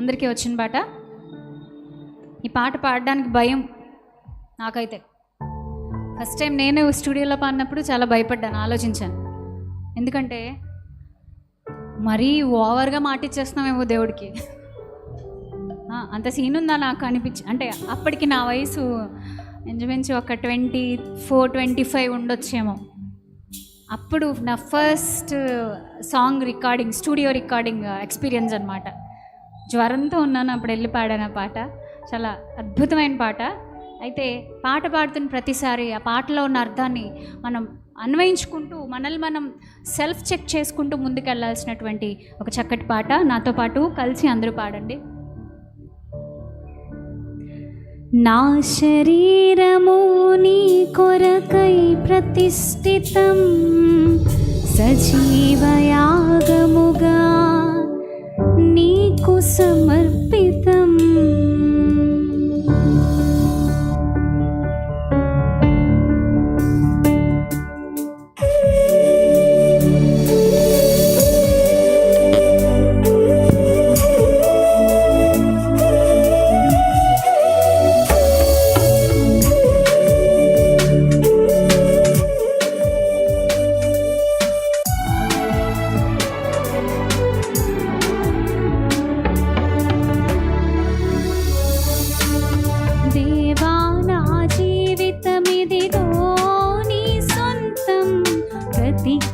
అందరికీ వచ్చిన పాట. ఈ పాట పాడడానికి భయం నాకైతే. ఫస్ట్ టైం నేను స్టూడియోలో పాడినప్పుడు చాలా భయపడ్డాను, ఆలోచించాను. ఎందుకంటే మరీ ఓవర్గా మాటిచ్చేస్తున్నామేమో దేవుడికి, అంత సీన్ ఉందా నాకు అనిపించి. అంటే అప్పటికి నా వయసు ఇంచుమించు ఒక 24-25 ఉండొచ్చేమో. అప్పుడు నా first song recording, studio recording experience అనమాట. జ్వరంతో ఉన్నాను అప్పుడు వెళ్ళి పాడాను ఆ పాట. చాలా అద్భుతమైన పాట. అయితే పాట పాడుతున్న ప్రతిసారి ఆ పాటలో ఉన్న అర్థాన్ని మనం అన్వయించుకుంటూ మనల్ని మనం సెల్ఫ్ చెక్ చేసుకుంటూ ముందుకెళ్లాల్సినటువంటి ఒక చక్కటి పాట. నాతో పాటు కలిసి అందరూ పాడండి. నా శరీరము నీ కొరకై ప్రతిష్ఠితం, సజీవయాగముగా నీకు సమర్పితం.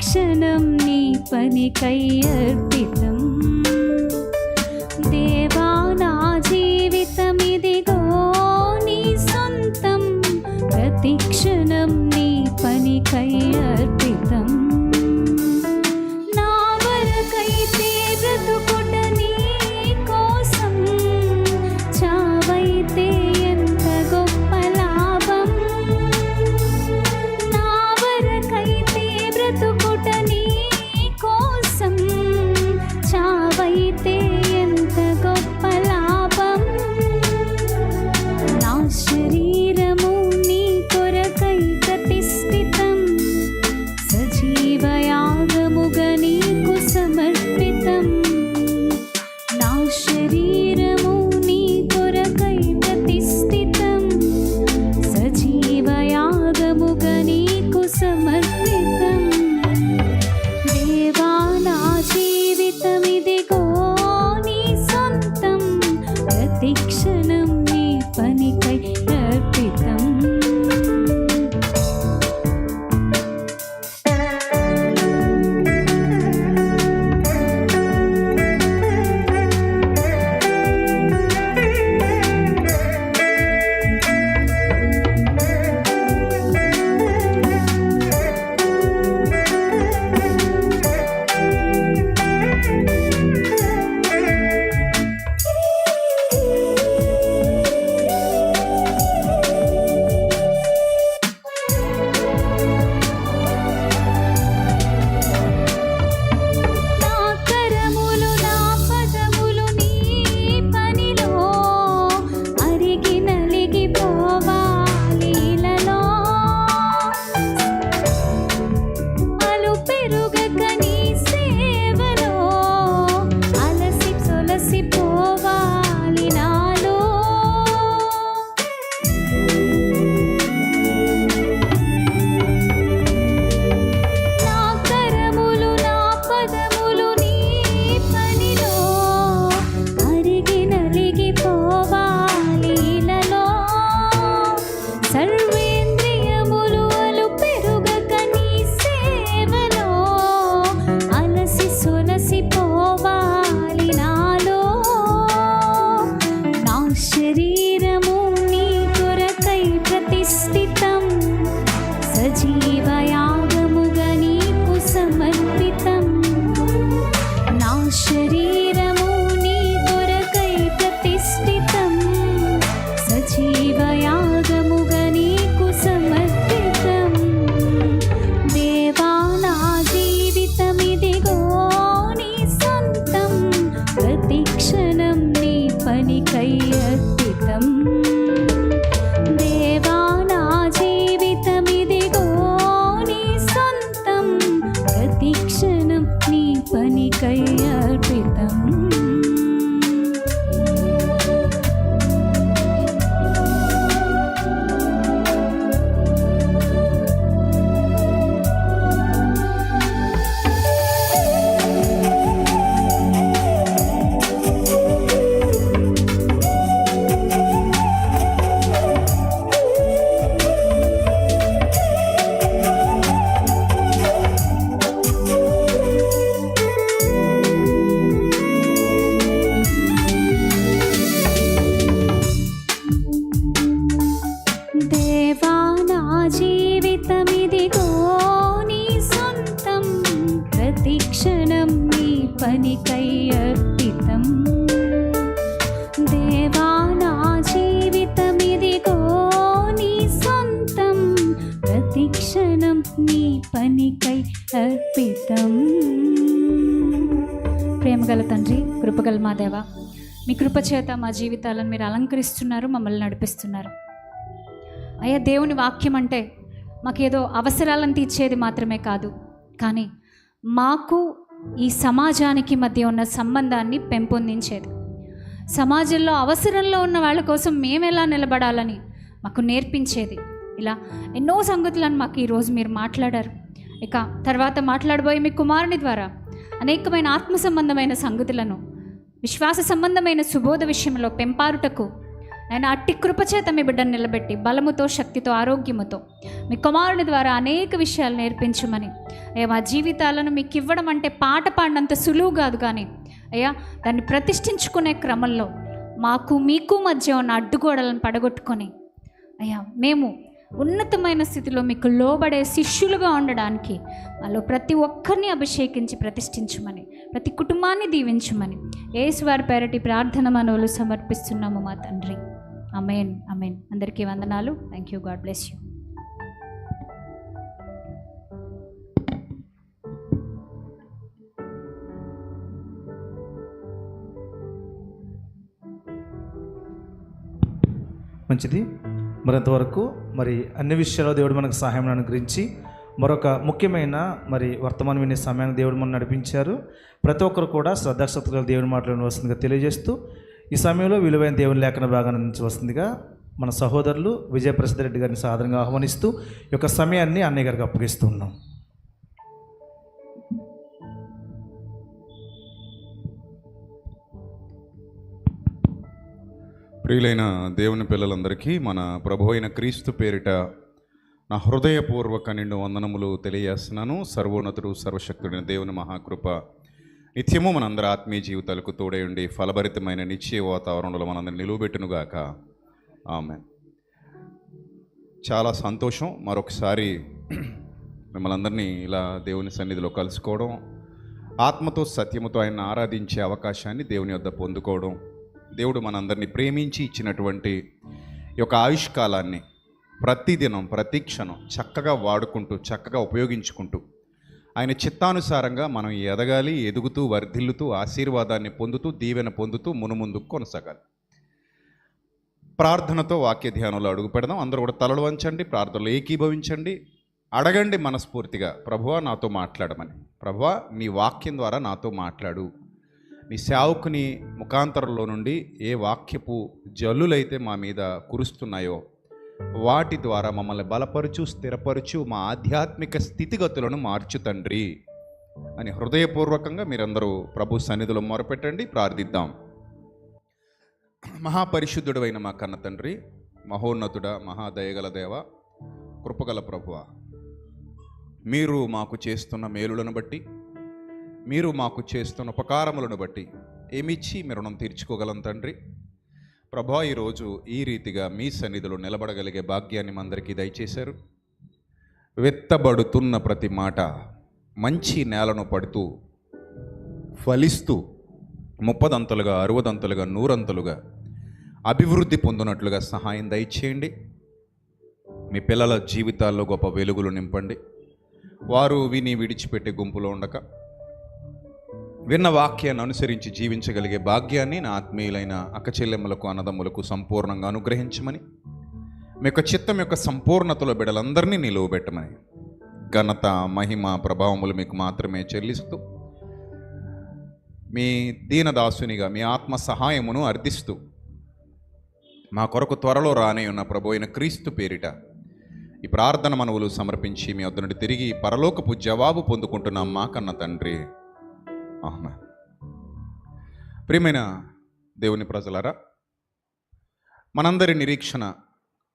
క్షణం నీ పనికై అర్పితం. దేవా నా జీవితమిదిగో నీ సొంతం, ప్రతి క్షణం నీ పనికై అర్పితం. నా వరకైతే బ్రతుకుట నీ కోసం, చావైతే ఎంత గొప్ప లాభం. నా వరకైతే బ్రతుకుట నీ కోసం, చావైతే ఎంత గొప్ప లాభం. నా శరీరము నీ కొరకై ప్రతిష్ఠితం, సజీవ జీవితమిదిగో నీ సొంతం, ప్రతి క్షణం నీ పనికై అర్పితం. దేవా నా జీవితమిదిగో నీ సొంతం, ప్రతి క్షణం నీ పనికై అర్పితం. ప్రేమగల తండ్రి, కృపగల మా దేవ, మీ కృప చేత మా జీవితాలను మీరు అలంకరిస్తున్నారు, మమ్మల్ని నడిపిస్తున్నారు. అయ్యా, దేవుని వాక్యం అంటే మాకేదో అవసరాలను తీర్చేది మాత్రమే కాదు, కానీ మాకు ఈ సమాజానికి మధ్య ఉన్న సంబంధాన్ని పెంపొందించేది. సమాజంలో అవసరంలో ఉన్న వాళ్ళ కోసం మేము ఎలా నిలబడాలని మాకు నేర్పించేది. ఇలా ఎన్నో సంగతులను మాకు ఈరోజు మీరు మాట్లాడారు. ఇక తర్వాత మాట్లాడబోయే మీ కుమారుని ద్వారా అనేకమైన ఆత్మ సంబంధమైన సంగతులను, విశ్వాస సంబంధమైన సుబోధ విషయంలో పెంపారుటకు ఆయన అట్టి కృపచేత మీ బిడ్డను నిలబెట్టి బలముతో, శక్తితో, ఆరోగ్యముతో మీ కుమారుని ద్వారా అనేక విషయాలు నేర్పించమని, అయ్యా మా జీవితాలను మీకు ఇవ్వడం అంటే పాట పాడినంత సులువు కాదు, కానీ అయ్యా దాన్ని ప్రతిష్ఠించుకునే క్రమంలో మాకు మీకు మధ్య ఉన్న అడ్డుగోడలను పడగొట్టుకొని అయ్యా మేము ఉన్నతమైన స్థితిలో మీకు లోబడే శిష్యులుగా ఉండడానికి వాళ్ళు ప్రతి ఒక్కరిని అభిషేకించి ప్రతిష్ఠించమని, ప్రతి కుటుంబాన్ని దీవించమని యేసువారి పేరటి ప్రార్థన మనవులు సమర్పిస్తున్నాము మా తండ్రి. ఆమేన్, ఆమేన్. అందరికీ వందనాలు. Thank you. God bless you. మంచిది. మరింతవరకు అన్ని విషయాల్లో దేవుడు మనకు సహాయం అనుగ్రహించి మరొక ముఖ్యమైన వర్తమానం వినే సమయాన్ని దేవుడు మనం నడిపించారు. ప్రతి ఒక్కరు కూడా శ్రద్ధాశక్తులు దేవుని మాటలను వస్తుందిగా తెలియజేస్తూ ఈ సమయంలో విలువైన దేవుని లేఖన భాగాన్ని అందించవలసిందిగా మన సహోదరులు విజయప్రసాద్ రెడ్డి గారిని సాదరంగా ఆహ్వానిస్తూ ఈ యొక్క సమయాన్ని అన్నయ్య గారికి అప్పగిస్తూ ఉన్నాం. ప్రియులైన దేవుని పిల్లలందరికీ మన ప్రభు అయిన క్రీస్తు పేరిట నా హృదయపూర్వక నిండు వందనములు తెలియజేస్తున్నాను. సర్వోన్నతుడు, సర్వశక్తుడైన దేవుని మహాకృప నిత్యము మనందరి ఆత్మీయ జీవితాలకు తోడై ఉండి ఫలభరితమైన నిత్య వాతావరణంలో మనందరిని నిలువబెట్టునుగాక. ఆమెన్. చాలా సంతోషం మరొకసారి మిమ్మల్ని అందరినీ ఇలా దేవుని సన్నిధిలో కలుసుకోవడం, ఆత్మతో సత్యముతో ఆయన ఆరాధించే అవకాశాన్ని దేవుని వద్ద పొందుకోవడం, దేవుడు మనందరినీ ప్రేమించి ఇచ్చినటువంటి ఈ యొక్క ఆయుష్కాలాన్ని ప్రతిదినం ప్రతి క్షణం చక్కగా వాడుకుంటూ, చక్కగా ఉపయోగించుకుంటూ ఆయన చిత్తానుసారంగా మనం ఎదగాలి, ఎదుగుతూ, వర్ధిల్లుతూ, ఆశీర్వాదాన్ని పొందుతూ, దీవెన పొందుతూ మునుముందుకు కొనసాగాలి. ప్రార్థనతో వాక్య ధ్యానంలో అడుగు పెడదాం. అందరూ కూడా తలలు వంచండి, ప్రార్థనలో ఏకీభవించండి, అడగండి మనస్ఫూర్తిగా, ప్రభువా నాతో మాట్లాడమని. ప్రభువా నీ వాక్యం ద్వారా నాతో మాట్లాడు. నీ సేవకుని ముఖాంతరంలో నుండి ఏ వాక్యపు జల్లులైతే మా మీద కురుస్తున్నాయో వాటి ద్వారా మమ్మల్ని బలపరుచు, స్థిరపరుచు, మా ఆధ్యాత్మిక స్థితిగతులను మార్చు తండ్రి అని హృదయపూర్వకంగా మీరందరూ ప్రభు సన్నిధిలో మొరపెట్టండి. ప్రార్థిద్దాం. మహాపరిశుద్ధుడైన మా కన్న తండ్రి, మహోన్నతుడ, మహాదయగల దేవ, కృపగల ప్రభువ, మీరు మాకు చేస్తున్న మేలులను బట్టి, మీరు మాకు చేస్తున్న ఉపకారములను బట్టి ఏమిచ్చి మీ రుణం తీర్చుకోగలం తండ్రి. ప్రభా, ఈరోజు ఈ రీతిగా మీ సన్నిధిలో నిలబడగలిగే భాగ్యాన్ని మందరికీ దయచేశారు. వెత్తబడుతున్న ప్రతి మాట మంచి నేలను పడుతూ ఫలిస్తూ 30 అంతలుగా, 60 అంతలుగా, 100 అంతలుగా అభివృద్ధి పొందినట్లుగా సహాయం దయచేయండి. మీ పిల్లల జీవితాల్లో గొప్ప వెలుగులు నింపండి. వారు విని విడిచిపెట్టే గుంపులో ఉండక విన్న వాక్యాన్ని అనుసరించి జీవించగలిగే భాగ్యాన్ని నా ఆత్మీయులైన అక్కచెల్లెమ్మలకు, అన్నదమ్ములకు సంపూర్ణంగా అనుగ్రహించమని, మీ యొక్క చిత్తం యొక్క సంపూర్ణతలో బిడ్డలందరినీ నిలువబెట్టమని, ఘనత, మహిమ, ప్రభావములు మీకు మాత్రమే చెల్లిస్తూ మీ దీనదాసునిగా మీ ఆత్మ సహాయమును అర్థిస్తూ మా కొరకు త్వరలో రానే ఉన్న ప్రభు అయిన క్రీస్తు పేరిట ఈ ప్రార్థన మనవులు సమర్పించి మీ వద్ద నుండి తిరిగి పరలోకపు జవాబు పొందుకుంటున్నాం మా కన్న తండ్రి. ఆమేన్. ప్రియమైన దేవుని ప్రజలారా, మనందరి నిరీక్షణ,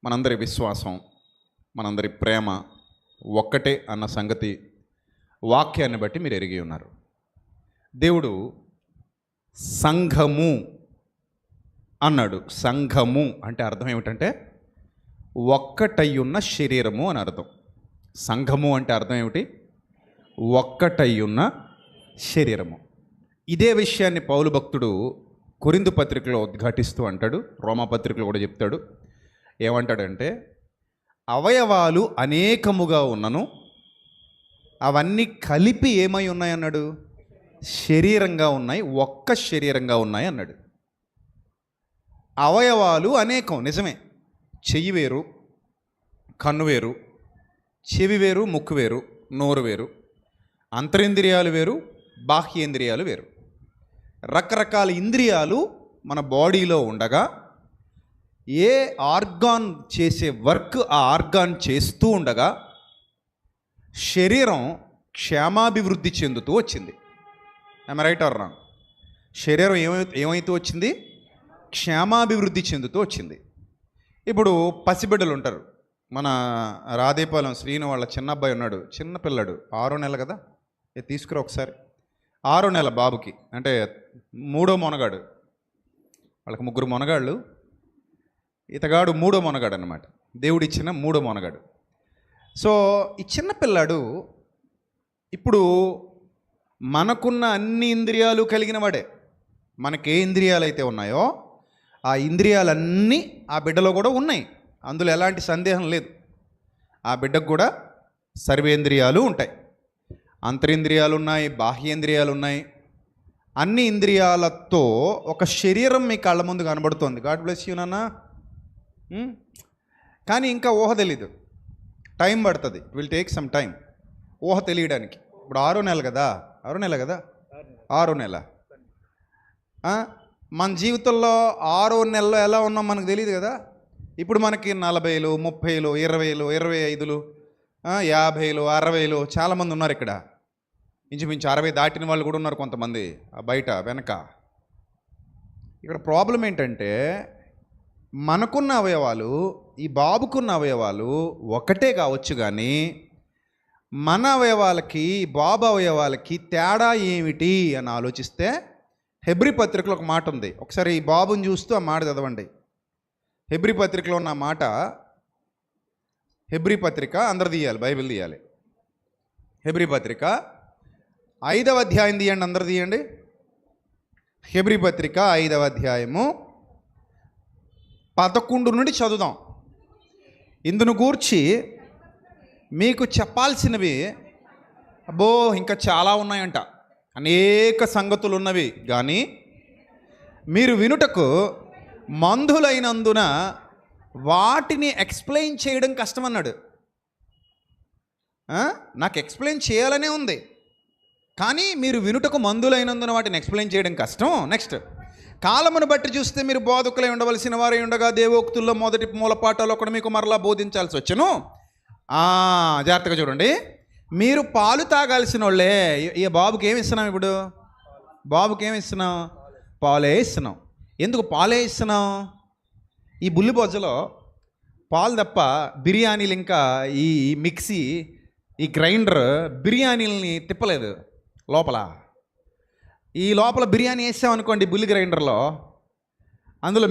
మనందరి విశ్వాసం, మనందరి ప్రేమ ఒక్కటే అన్న సంగతి వాక్యాన్ని బట్టి మీరు ఎరిగి ఉన్నారు. దేవుడు సంఘము అన్నాడు. సంఘము అంటే అర్థం ఏమిటంటే ఒక్కటయ్యున్న శరీరము అని అర్థం. సంఘము అంటే అర్థం ఏమిటి? ఒక్కటై ఉన్న శరీరము. ఇదే విషయాన్ని పౌలు భక్తుడు కొరింథు పత్రికలో ఉద్ఘాటిస్తూ అంటాడు, రోమా పత్రికలో కూడా చెప్తాడు. ఏమంటాడంటే, అవయవాలు అనేకముగా ఉన్నను అవన్నీ కలిపి ఏమై ఉన్నాయి అన్నాడు? శరీరంగా ఉన్నాయి, ఒక్క శరీరంగా ఉన్నాయి అన్నాడు. అవయవాలు అనేకం, నిజమే. చెయ్యి వేరు, కన్ను వేరు, చెవి వేరు, ముక్కు వేరు, నోరు వేరు, అంతరింద్రియాలు వేరు, బాహ్యేంద్రియాలు వేరు. రకరకాల ఇంద్రియాలు మన బాడీలో ఉండగా ఏ ఆర్గాన్ చేసే వర్క్ ఆ ఆర్గాన్ చేస్తూ ఉండగా శరీరం క్షేమాభివృద్ధి చెందుతూ వచ్చింది. I'm right are wrong? శరీరం ఏమైతూ వచ్చింది? క్షేమాభివృద్ధి చెందుతూ వచ్చింది. ఇప్పుడు పసిబిడ్డలు ఉంటారు. మన రాధేపాలెం శ్రీను వాళ్ళ చిన్న అబ్బాయి ఉన్నాడు, చిన్న పిల్లాడు, 6వ నెల కదా, తీసుకురా ఒకసారి. 6వ నెల బాబుకి, అంటే 3వ మొనగాడు. వాళ్ళకి 3 మొనగాళ్ళు, ఇతగాడు 3వ మొనగాడు అనమాట, దేవుడిచ్చిన 3వ మొనగాడు. సో ఈ చిన్న పిల్లాడు ఇప్పుడు మనకున్న అన్ని ఇంద్రియాలు కలిగిన వాడే. మనకే ఇంద్రియాలు అయితే ఉన్నాయో ఆ ఇంద్రియాలన్నీ ఆ బిడ్డలో కూడా ఉన్నాయి, అందులో ఎలాంటి సందేహం లేదు. ఆ బిడ్డకు కూడా సర్వేంద్రియాలు ఉంటాయి, అంతరింద్రియాలు ఉన్నాయి, బాహ్యేంద్రియాలు ఉన్నాయి. అన్ని ఇంద్రియాలతో ఒక శరీరం మీ కళ్ళ ముందు కనబడుతోంది. గాడ్ బ్లెస్ యూ నాన్న. కానీ ఇంకా ఊహ తెలీదు, టైం పడుతుంది. విల్ టేక్ సమ్ టైం ఊహ తెలియడానికి. ఇప్పుడు 6వ నెల కదా, 6వ నెల కదా, 6వ నెల. మన జీవితంలో 6వ నెలలో ఎలా ఉన్నాం మనకు తెలియదు కదా. ఇప్పుడు మనకి 40లు, 30లు, 20లు, 25లు, 50లు, 60లు చాలామంది ఉన్నారు ఇక్కడ. ఇంచుమించు 60 దాటిన వాళ్ళు కూడా ఉన్నారు కొంతమంది బయట వెనక. ఇక్కడ ప్రాబ్లం ఏంటంటే, మనకున్న అవయవాలు, ఈ బాబుకున్న అవయవాలు ఒకటే కావచ్చు, కానీ మన అవయవాలకి బాబు అవయవాలకి తేడా ఏమిటి అని ఆలోచిస్తే హెబ్రీ పత్రికలో ఒక మాట ఉంది. ఒకసారి ఈ బాబుని చూస్తూ ఆ మాట చదవండి. హెబ్రీ పత్రికలో ఉన్న మాట, హెబ్రీ పత్రిక అందరు తీయాలి, బైబిల్ తీయాలి. హెబ్రీ పత్రిక 5వ అధ్యాయం తీయండి, అందరు తీయండి. హెబ్రీ పత్రిక 5వ అధ్యాయము 11 నుండి చదువుదాం. ఇందును గూర్చి మీకు చెప్పాల్సినవి అబ్బో ఇంకా చాలా ఉన్నాయంట, అనేక సంగతులు ఉన్నవి, కానీ మీరు వినుటకు మందులైనందున వాటిని ఎక్స్ప్లెయిన్ చేయడం కష్టమన్నాడు. నాకు ఎక్స్ప్లెయిన్ చేయాలనే ఉంది, కానీ మీరు వినుటకు మందులైనందున వాటిని ఎక్స్ప్లెయిన్ చేయడం కష్టం. నెక్స్ట్, కాలమును బట్టి చూస్తే మీరు బోధకులై ఉండవలసిన వారై ఉండగా దేవోక్తుల్లో మొదటి మూలపాఠాలు ఒకటి మీకు మరలా బోధించాల్సి వచ్చును. జాగ్రత్తగా చూడండి. మీరు పాలు తాగాల్సిన వాళ్ళే. ఈ బాబుకి ఏమి ఇస్తున్నాం? ఇప్పుడు బాబుకి ఏమి ఇస్తున్నాం? పాలే ఇస్తున్నాం. ఎందుకు పాలే ఇస్తున్నాం? ఈ బుల్లి బొజ్జలో పాలు తప్ప బిర్యానీలు, ఇంకా ఈ మిక్సీ, ఈ గ్రైండర్ బిర్యానీలని తిప్పలేదు. ఈ లోపల బిర్యానీ వేసామనుకోండి బుల్లి గ్రైండర్లో, అందులో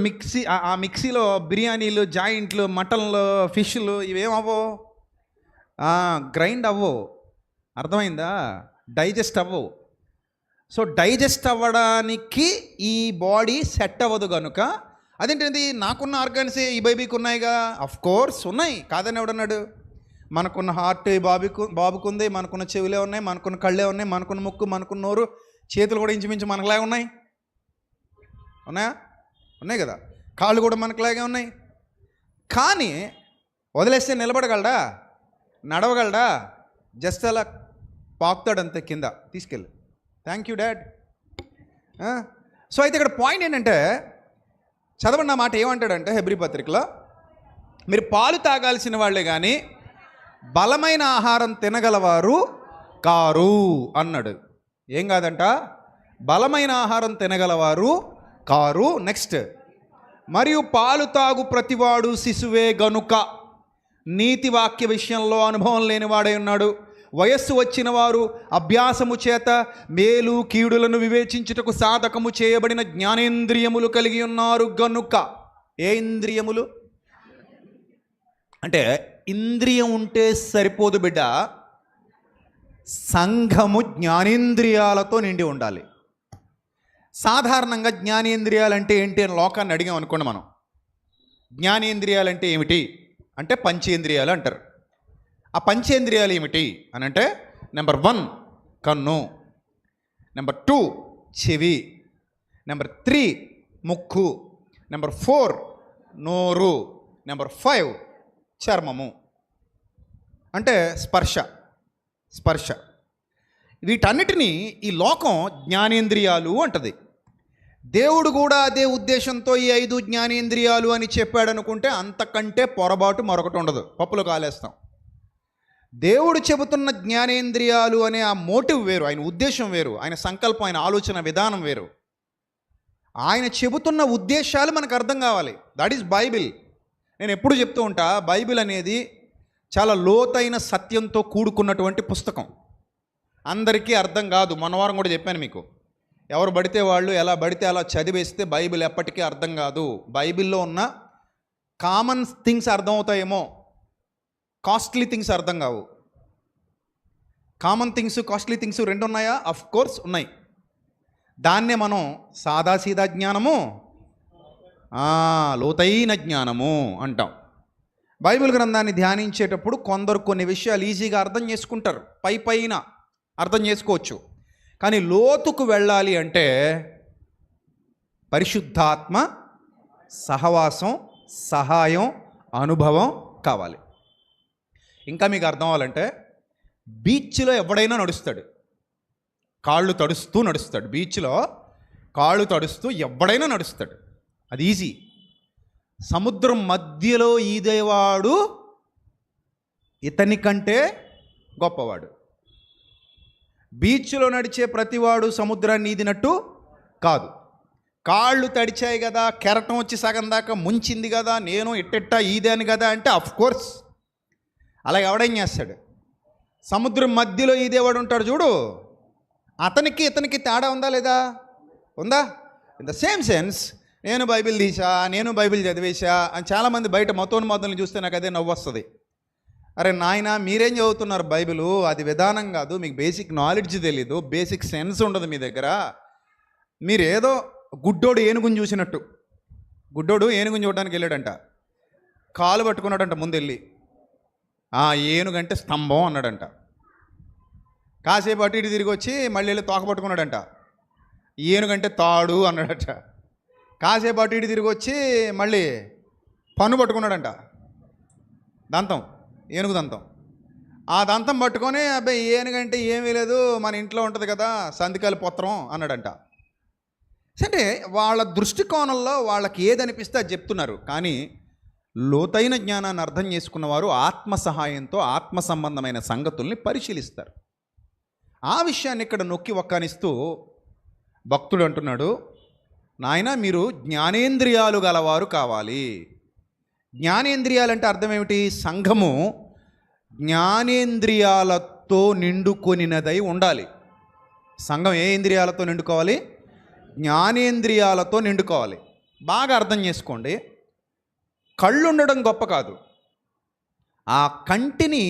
ఆ మిక్సీలో బిర్యానీలు, జాయింట్లు, మటన్లు, ఫిష్లు ఇవేమవ్వవు, గ్రైండ్ అవ్వవు. అర్థమైందా? డైజెస్ట్ అవ్వవు. సో డైజెస్ట్ అవ్వడానికి ఈ బాడీ సెట్ అవ్వదు కనుక, అదేంటిది, నాకున్న ఆర్గాన్సే ఈ బేబీకి ఉన్నాయిగా. అఫ్ కోర్స్ ఉన్నాయి, కాదని ఎవడన్నాడు? మనకున్న హార్ట్ బాబుకుంది, మనకున్న చెవులే ఉన్నాయి, మనకున్న కళ్ళే ఉన్నాయి, మనకున్న ముక్కు, మనకున్న నోరు, చేతులు కూడా ఇంచుమించు మనకులాగే ఉన్నాయి. ఉన్నాయా? ఉన్నాయి కదా. కాళ్ళు కూడా మనకులాగే ఉన్నాయి. కానీ వదిలేస్తే నిలబడగలడా? నడవగలడా? జస్ట్ అలా పాకుతాడు అంతే, కింద తీసుకెళ్ళి. Thank you dad. సో అయితే ఇక్కడ పాయింట్ ఏంటంటే, చదవండి నా మాట. ఏమంటాడంటే హెబ్రీ పత్రికలో, మీరు పాలు తాగాల్సిన వాళ్ళే కానీ బలమైన ఆహారం తినగలవారు కారు అన్నాడు. ఏం కాదంట? బలమైన ఆహారం తినగలవారు కారు. నెక్స్ట్, మరియు పాలు తాగు ప్రతివాడు శిశువే గనుక నీతి వాక్య విషయంలో అనుభవం లేనివాడై ఉన్నాడు. వయస్సు వచ్చిన వారు అభ్యాసము చేత మేలు కీడులను వివేచించుటకు సాధకము చేయబడిన జ్ఞానేంద్రియములు కలిగి ఉన్నారు గనుక. ఏ ఇంద్రియములు? అంటే ఇంద్రియం ఉంటే సరిపోదు బిడ్డ, సంఘము జ్ఞానేంద్రియాలతో నిండి ఉండాలి. సాధారణంగా జ్ఞానేంద్రియాలు అంటే ఏంటి అని లోకాన్ని అడిగాం అనుకోండి మనం. జ్ఞానేంద్రియాలు అంటే ఏమిటి అంటే పంచేంద్రియాలు అంటారు. ఆ పంచేంద్రియాలు ఏమిటి అని అంటే నెంబర్ 1 కన్ను, నెంబర్ 2 చెవి, నెంబర్ 3 ముక్కు, నెంబర్ 4 నోరు, నెంబర్ 5 చర్మము అంటే స్పర్శ. వీటన్నిటినీ ఈ లోకం జ్ఞానేంద్రియాలు అంటది. దేవుడు కూడా అదే ఉద్దేశంతో ఈ 5 జ్ఞానేంద్రియాలు అని చెప్పాడు అనుకుంటే అంతకంటే పొరపాటు మరొకటి ఉండదు, పప్పులో కాలేస్తాం. దేవుడు చెబుతున్న జ్ఞానేంద్రియాలు అనే ఆ మోటివ్ వేరు, ఆయన ఉద్దేశం వేరు, ఆయన సంకల్పం, ఆయన ఆలోచన విధానం వేరు. ఆయన చెబుతున్న ఉద్దేశాలు మనకు అర్థం కావాలి. That is Bible. నేను ఎప్పుడు చెప్తూ ఉంటా, బైబిల్ అనేది చాలా లోతైన సత్యంతో కూడుకున్నటువంటి పుస్తకం. అందరికీ అర్థం కాదు. మొన్నవారం కూడా చెప్పాను మీకు, ఎవరు పడితే వాళ్ళు ఎలా పడితే అలా చదివేస్తే బైబిల్ ఎప్పటికీ అర్థం కాదు. బైబిల్లో ఉన్న కామన్ థింగ్స్ అర్థమవుతాయేమో, కాస్ట్లీ థింగ్స్ అర్థం కావు. కామన్ థింగ్స్, కాస్ట్లీ థింగ్స్ రెండు ఉన్నాయా? అఫ్ కోర్స్ ఉన్నాయి. దాన్నే మనం సాదాసీదా జ్ఞానము, లోతైన జ్ఞానము అంటాం. బైబిల్ గ్రంథాన్ని ధ్యానించేటప్పుడు కొందరు కొన్ని విషయాలు ఈజీగా అర్థం చేసుకుంటారు, పైన అర్థం చేసుకోవచ్చు. కానీ లోతుకు వెళ్ళాలి అంటే పరిశుద్ధాత్మ సహవాసం, సహాయం, అనుభవం కావాలి. ఇంకా మీకు అర్థం అవ్వాలంటే బీచ్లో ఎవడైనా నడుస్తాడు, కాళ్ళు తడుస్తూ నడుస్తాడు. బీచ్లో కాళ్ళు తడుస్తూ ఎవడైనా నడుస్తాడు, అది ఈజీ. సముద్రం మధ్యలో ఈదేవాడు ఇతని కంటే గొప్పవాడు. బీచ్లో నడిచే ప్రతివాడు సముద్రాన్ని ఈదినట్టు కాదు. కాళ్ళు తడిచాయి కదా, కెరటం వచ్చి సగం దాకా ముంచింది కదా, నేను ఇట్టెట్టా ఈదాను కదా అంటే అఫ్ కోర్స్ అలా ఎవడేం చేస్తాడు? సముద్రం మధ్యలో ఈదేవాడు ఉంటాడు చూడు, అతనికి ఇతనికి తేడా ఉందా లేదా? ఉందా? ఇన్ ద సేమ్ సెన్స్ నేను బైబిల్ తీసా, నేను బైబిల్ చదివేశా అని చాలామంది బయట మతోన్మాదులను చూస్తే నాకు అదే నవ్వు వస్తుంది. అరే నాయన, మీరేం చదువుతున్నారు బైబిలు? అది విధానం కాదు, మీకు బేసిక్ నాలెడ్జ్ తెలీదు, బేసిక్ సెన్స్ ఉండదు మీ దగ్గర. మీరు ఏదో గుడ్డోడు ఏనుగుని చూసినట్టు, గుడ్డోడు ఏనుగుని చూడడానికి వెళ్ళాడంట, కాలు పట్టుకున్నాడంట ముందెళ్ళి, ఏనుగంటే స్తంభం అన్నాడంట. కాసేపు అటు ఇటు తిరిగి వచ్చి మళ్ళీ వెళ్ళి తోక పట్టుకున్నాడంట, ఏనుగంటే తాడు అన్నాడట. కాసేపు అటు ఇటు తిరిగి వచ్చి మళ్ళీ పన్ను పట్టుకున్నాడంట, దంతం, ఏనుగు దంతం. ఆ దంతం పట్టుకొని అబ్బాయి ఏనుగంటే ఏమీ లేదు, మన ఇంట్లో ఉంటుంది కదా సందికాయల పత్రం అన్నాడంట. అంటే వాళ్ళ దృష్టికోణంలో వాళ్ళకి ఏదనిపిస్తే అది చెప్తున్నారు. కానీ లోతైన జ్ఞానాన్ని అర్థం చేసుకున్నవారు ఆత్మ సహాయంతో ఆత్మ సంబంధమైన సంగతుల్ని పరిశీలిస్తారు. ఆ విషయాన్ని ఇక్కడ నొక్కి ఒక్కనిస్తూ భక్తుడు అంటున్నాడు, నాయన మీరు జ్ఞానేంద్రియాలు గలవారు కావాలి. జ్ఞానేంద్రియాలంటే అర్థం ఏమిటి? సంఘము జ్ఞానేంద్రియాలతో నిండుకొనినదై ఉండాలి. సంఘం ఏ ఇంద్రియాలతో నిండుకోవాలి? జ్ఞానేంద్రియాలతో నిండుకోవాలి. బాగా అర్థం చేసుకోండి, కళ్ళు ఉండడం గొప్ప కాదు, ఆ కంటిని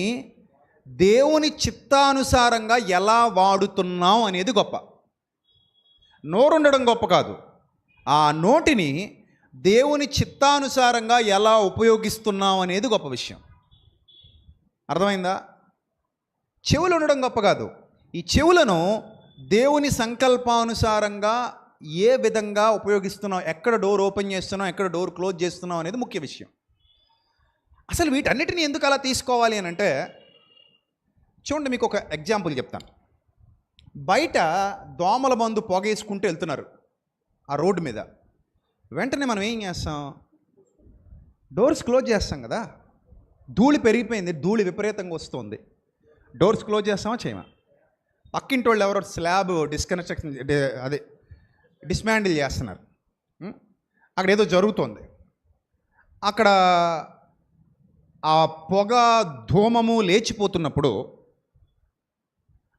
దేవుని చిత్తానుసారంగా ఎలా వాడుతున్నాం అనేది గొప్ప. నోరు ఉండడం గొప్ప కాదు, ఆ నోటిని దేవుని చిత్తానుసారంగా ఎలా ఉపయోగిస్తున్నాం అనేది గొప్ప విషయం. అర్థమైందా? చెవులు ఉండడం గొప్ప కాదు, ఈ చెవులను దేవుని సంకల్పానుసారంగా ఏ విధంగా ఉపయోగిస్తున్నాం, ఎక్కడ డోర్ ఓపెన్ చేస్తున్నాం, ఎక్కడ డోర్ క్లోజ్ చేస్తున్నాం అనేది ముఖ్య విషయం. అసలు వీటన్నిటిని ఎందుకు అలా తీసుకోవాలి అని అంటే, చూడండి మీకు ఒక ఎగ్జాంపుల్ చెప్తాను. బయట దోమల మందు పొగేసుకుంటూ వెళ్తున్నారు ఆ రోడ్డు మీద, వెంటనే మనం ఏం చేస్తాం? డోర్స్ క్లోజ్ చేస్తాం కదా. ధూళి పెరిగిపోయింది, ధూళి విపరీతంగా వస్తుంది, డోర్స్ క్లోజ్ చేస్తామా చేయమా? పక్కింటి వాళ్ళు ఎవరో స్లాబ్ డిస్కనెక్షన్ అదే డిస్మాండిల్ చేస్తున్నారు, అక్కడ ఏదో జరుగుతోంది, అక్కడ ఆ పొగ ధూమము లేచిపోతున్నప్పుడు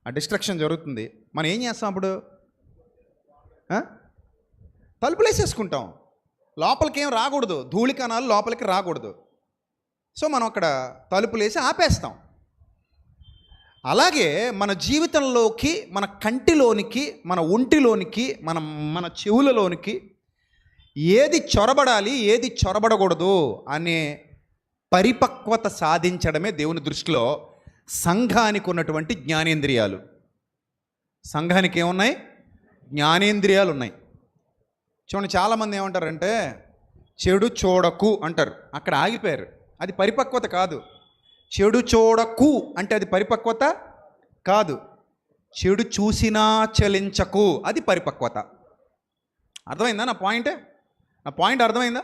ఆ డిస్ట్రక్షన్ జరుగుతుంది. మనం ఏం చేస్తాం అప్పుడు? తలుపులు వేసేసుకుంటాం, లోపలికి ఏం రాకూడదు, ధూళి కణాలు లోపలికి రాకూడదు. సో మనం అక్కడ తలుపులేసి ఆపేస్తాం. అలాగే మన జీవితంలోకి, మన కంటిలోనికి, మన ఒంటిలోనికి, మన చెవులలోనికి ఏది చొరబడాలి, ఏది చొరబడకూడదు అనే పరిపక్వత సాధించడమే దేవుని దృష్టిలో సంఘానికి ఉన్నటువంటి జ్ఞానేంద్రియాలు. సంఘానికి ఏమున్నాయి? జ్ఞానేంద్రియాలు ఉన్నాయి. చూడండి, చాలామంది ఏమంటారంటే చెడు చూడకు అంటారు, అక్కడ ఆగిపోయారు. అది పరిపక్వత కాదు. చెడు చూడకు అంటే అది పరిపక్వత కాదు. చెడు చూసినా చలించకు, అది పరిపక్వత. అర్థమైందా నా పాయింట్? నా పాయింట్ అర్థమైందా?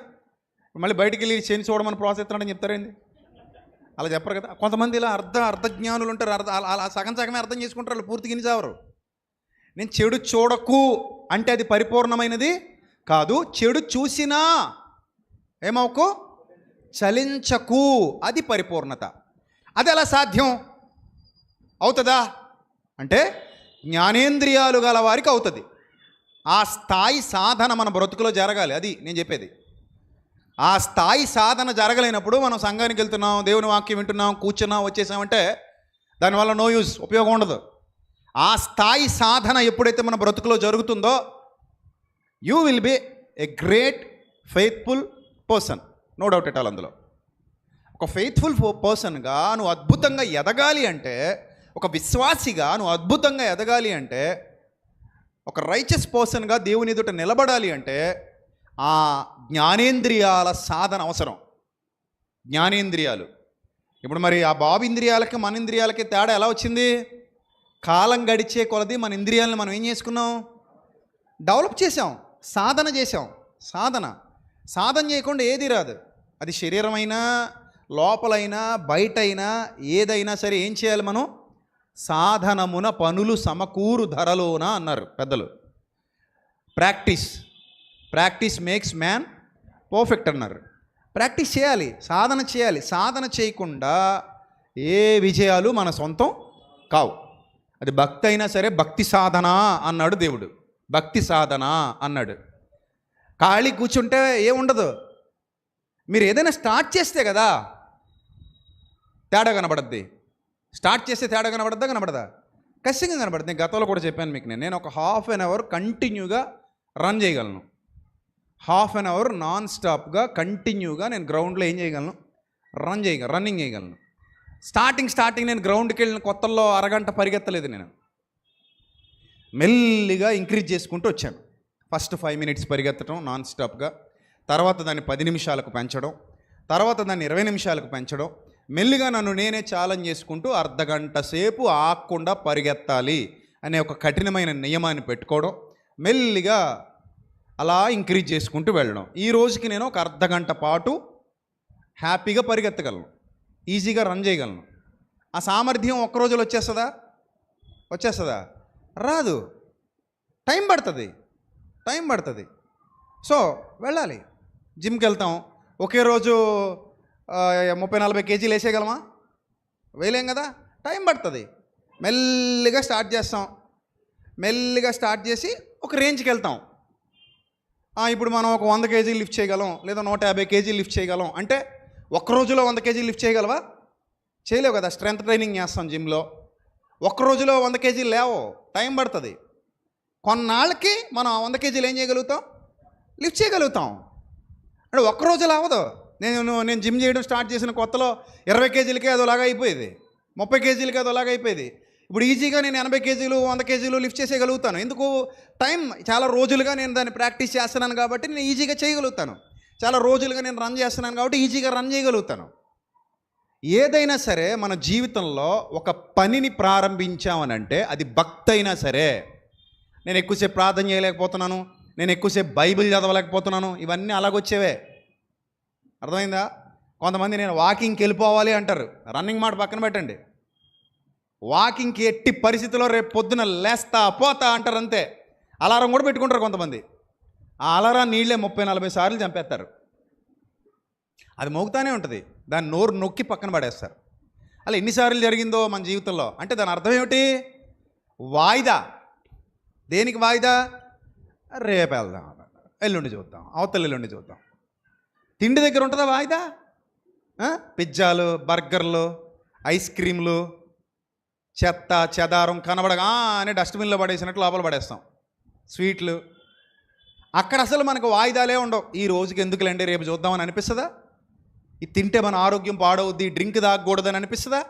మళ్ళీ బయటికి వెళ్ళి శని చూడమని ప్రోత్సహిస్తున్నాడని చెప్తారండి, అలా చెప్పరు కదా. కొంతమంది ఇలా అర్ధజ్ఞానులు ఉంటారు, అలా సగమే అర్థం చేసుకుంటారు, వాళ్ళు పూర్తిగా ఇనిచావరు. నేను చెడు చూడకు అంటే అది పరిపూర్ణమైనది కాదు. చెడు చూసినా ఏమవుకు, చలించకు, అది పరిపూర్ణత. అది ఎలా సాధ్యం అవుతుందా అంటే జ్ఞానేంద్రియాలు గల వారికి అవుతుంది. ఆ స్థాయి సాధన మన బ్రతుకులో జరగాలి. అది నేను చెప్పేది. ఆ స్థాయి సాధన జరగలేనప్పుడు మనం సంఘానికి వెళ్తున్నాం, దేవుని వాక్యం వింటున్నాం, కూర్చున్నాం, వచ్చేసామంటే దానివల్ల నో యూజ్, ఉపయోగం ఉండదు. ఆ స్థాయి సాధన ఎప్పుడైతే మన బ్రతుకులో జరుగుతుందో you will be a great faithful person, no doubt at all. అందులో ఒక ఫెయిత్ఫుల్ పర్సన్గా నువ్వు అద్భుతంగా ఎదగాలి అంటే, ఒక విశ్వాసిగా నువ్వు అద్భుతంగా ఎదగాలి అంటే, ఒక రైచస్ పర్సన్గా దేవుని ఎదుట నిలబడాలి అంటే ఆ జ్ఞానేంద్రియాల సాధన అవసరం. జ్ఞానేంద్రియాలు. ఇప్పుడు మరి ఆ బాబు ఇంద్రియాలకి మన ఇంద్రియాలకి తేడా ఎలా వచ్చింది? కాలం గడిచే కొలది మన ఇంద్రియాలను మనం ఏం చేసుకున్నాం? డెవలప్ చేసాం, సాధన చేసాం. సాధన చేయకుండా ఏది రాదు. అది శరీరమైనా, లోపలైనా, బయటైనా, ఏదైనా సరే ఏం చేయాలి మనం? సాధనమున పనులు సమకూరు ధరలోన అన్నారు పెద్దలు. ప్రాక్టీస్ మేక్స్ మ్యాన్ పర్ఫెక్ట్ అన్నారు. ప్రాక్టీస్ చేయాలి, సాధన చేయాలి. సాధన చేయకుండా ఏ విజయాలు మన సొంతం కావు. అది భక్తి అయినా సరే భక్తి సాధన అన్నాడు దేవుడు. భక్తి సాధన అన్నాడు. ఖాళీ కూర్చుంటే ఏముండదు. మీరు ఏదైనా స్టార్ట్ చేస్తే కదా తేడా కనబడద్ది. స్టార్ట్ చేస్తే తేడా కనబడదా? ఖచ్చితంగా కనబడుతుంది. నేను గతంలో కూడా చెప్పాను మీకు. నేను ఒక హాఫ్ అన్ అవర్ కంటిన్యూగా రన్ చేయగలను. హాఫ్ అన్ అవర్ నాన్ స్టాప్గా కంటిన్యూగా నేను గ్రౌండ్లో ఏం చేయగలను? రన్నింగ్ చేయగలను. స్టార్టింగ్ నేను గ్రౌండ్కి వెళ్ళిన కొత్తల్లో అరగంట పరిగెత్తలేదు. నేను మెల్లిగా ఇంక్రీజ్ చేసుకుంటూ వచ్చాను. ఫస్ట్ 5 minutes పరిగెత్తడం నాన్ స్టాప్గా, తర్వాత దాన్ని 10 నిమిషాలకు పెంచడం, తర్వాత దాన్ని 20 నిమిషాలకు పెంచడం, మెల్లిగా నన్ను నేనే ఛాలెంజ్ చేసుకుంటూ అర్ధగంట సేపు ఆగకుండా పరిగెత్తాలి అనే ఒక కఠినమైన నియమాన్ని పెట్టుకోవడం, మెల్లిగా అలా ఇంక్రీజ్ చేసుకుంటూ వెళ్ళడం. ఈ రోజుకి నేను ఒక అర్ధగంట పాటు హ్యాపీగా పరిగెత్తగలను, ఈజీగా రన్ చేయగలను. ఆ సామర్థ్యం ఒక్క రోజులో వచ్చేస్తుందా? రాదు. టైం పడుతుంది. సో వెళ్ళాలి. జిమ్కి వెళ్తాం, ఒకే రోజు 30-40 kg వేసేయగలమా? వేయలేం కదా. టైం పడుతుంది. మెల్లిగా స్టార్ట్ చేస్తాం. మెల్లిగా స్టార్ట్ చేసి ఒక రేంజ్కి వెళ్తాం. ఇప్పుడు మనం ఒక 100 kg లిఫ్ట్ చేయగలం, లేదా 150 kg లిఫ్ట్ చేయగలం అంటే ఒక్క రోజులో 100 kg లిఫ్ట్ చేయగలవా? చేయలేవు కదా. స్ట్రెంత్ ట్రైనింగ్ చేస్తాం జిమ్లో. ఒక్క రోజులో 100 kg లేవు, టైం పడుతుంది. కొన్నాళ్ళకి మనం 100 kg ఏం చేయగలుగుతాం? లిఫ్ట్ చేయగలుగుతాం. అంటే ఒక్క రోజులో అవ్వదు. నేను జిమ్ చేయడం స్టార్ట్ చేసిన కొత్తలో 20 kgలకే అదోలాగా అయిపోయేది, 30 kgలకి అదోలాగా అయిపోయేది. ఇప్పుడు ఈజీగా నేను 80 kg 100 kg లిఫ్ట్ చేసేయగలుగుతాను. ఎందుకు? టైం, చాలా రోజులుగా నేను దాన్ని ప్రాక్టీస్ చేస్తున్నాను కాబట్టి నేను ఈజీగా చేయగలుగుతాను. చాలా రోజులుగా నేను రన్ చేస్తున్నాను కాబట్టి ఈజీగా రన్ చేయగలుగుతాను. ఏదైనా సరే మన జీవితంలో ఒక పనిని ప్రారంభించామనంటే అది భక్తి అయినా సరే, నేను ఎక్కువసేపు ప్రార్థన చేయలేకపోతున్నాను, నేను ఎక్కువసేపు బైబిల్ చదవలేకపోతున్నాను, ఇవన్నీ అలాగొచ్చేవే. అర్థమైందా? కొంతమంది నేను వాకింగ్కి వెళ్ళిపోవాలి అంటారు. రన్నింగ్ మాట పక్కన పెట్టండి. వాకింగ్కి ఎట్టి పరిస్థితుల్లో రేపు పొద్దున లేస్తా పోతా అంటారు, అంతే. అలారం కూడా పెట్టుకుంటారు కొంతమంది. ఆ అలారం నీళ్ళే 30-40 సార్లు చంపేస్తారు. అది మోగుతానే ఉంటుంది, దాన్ని నోరు నొక్కి పక్కన పడేస్తారు. అలా ఎన్నిసార్లు జరిగిందో మన జీవితంలో. అంటే దాని అర్థం ఏమిటి? వాయిదా. దేనికి వాయిదా? రేపు వెళ్దాం, ఎల్లుండి చూద్దాం, అవతల ఎల్లుండి చూద్దాం. తిండి దగ్గర ఉంటుందా వాయిదా? పిజ్జాలు, బర్గర్లు, ఐస్ క్రీమ్లు, చెత్త చెదారం కనబడగా అని డస్ట్బిన్లో పడేసినట్టు లోపల పడేస్తాం. స్వీట్లు అక్కడ అసలు మనకు వాయిదాలే ఉండవు. ఈ రోజుకి ఎందుకులేండి రేపు చూద్దామని అనిపిస్తుందా? ఇది తింటే మన ఆరోగ్యం పాడవుద్ది, డ్రింక్ తాగకూడదని అనిపిస్తుందా?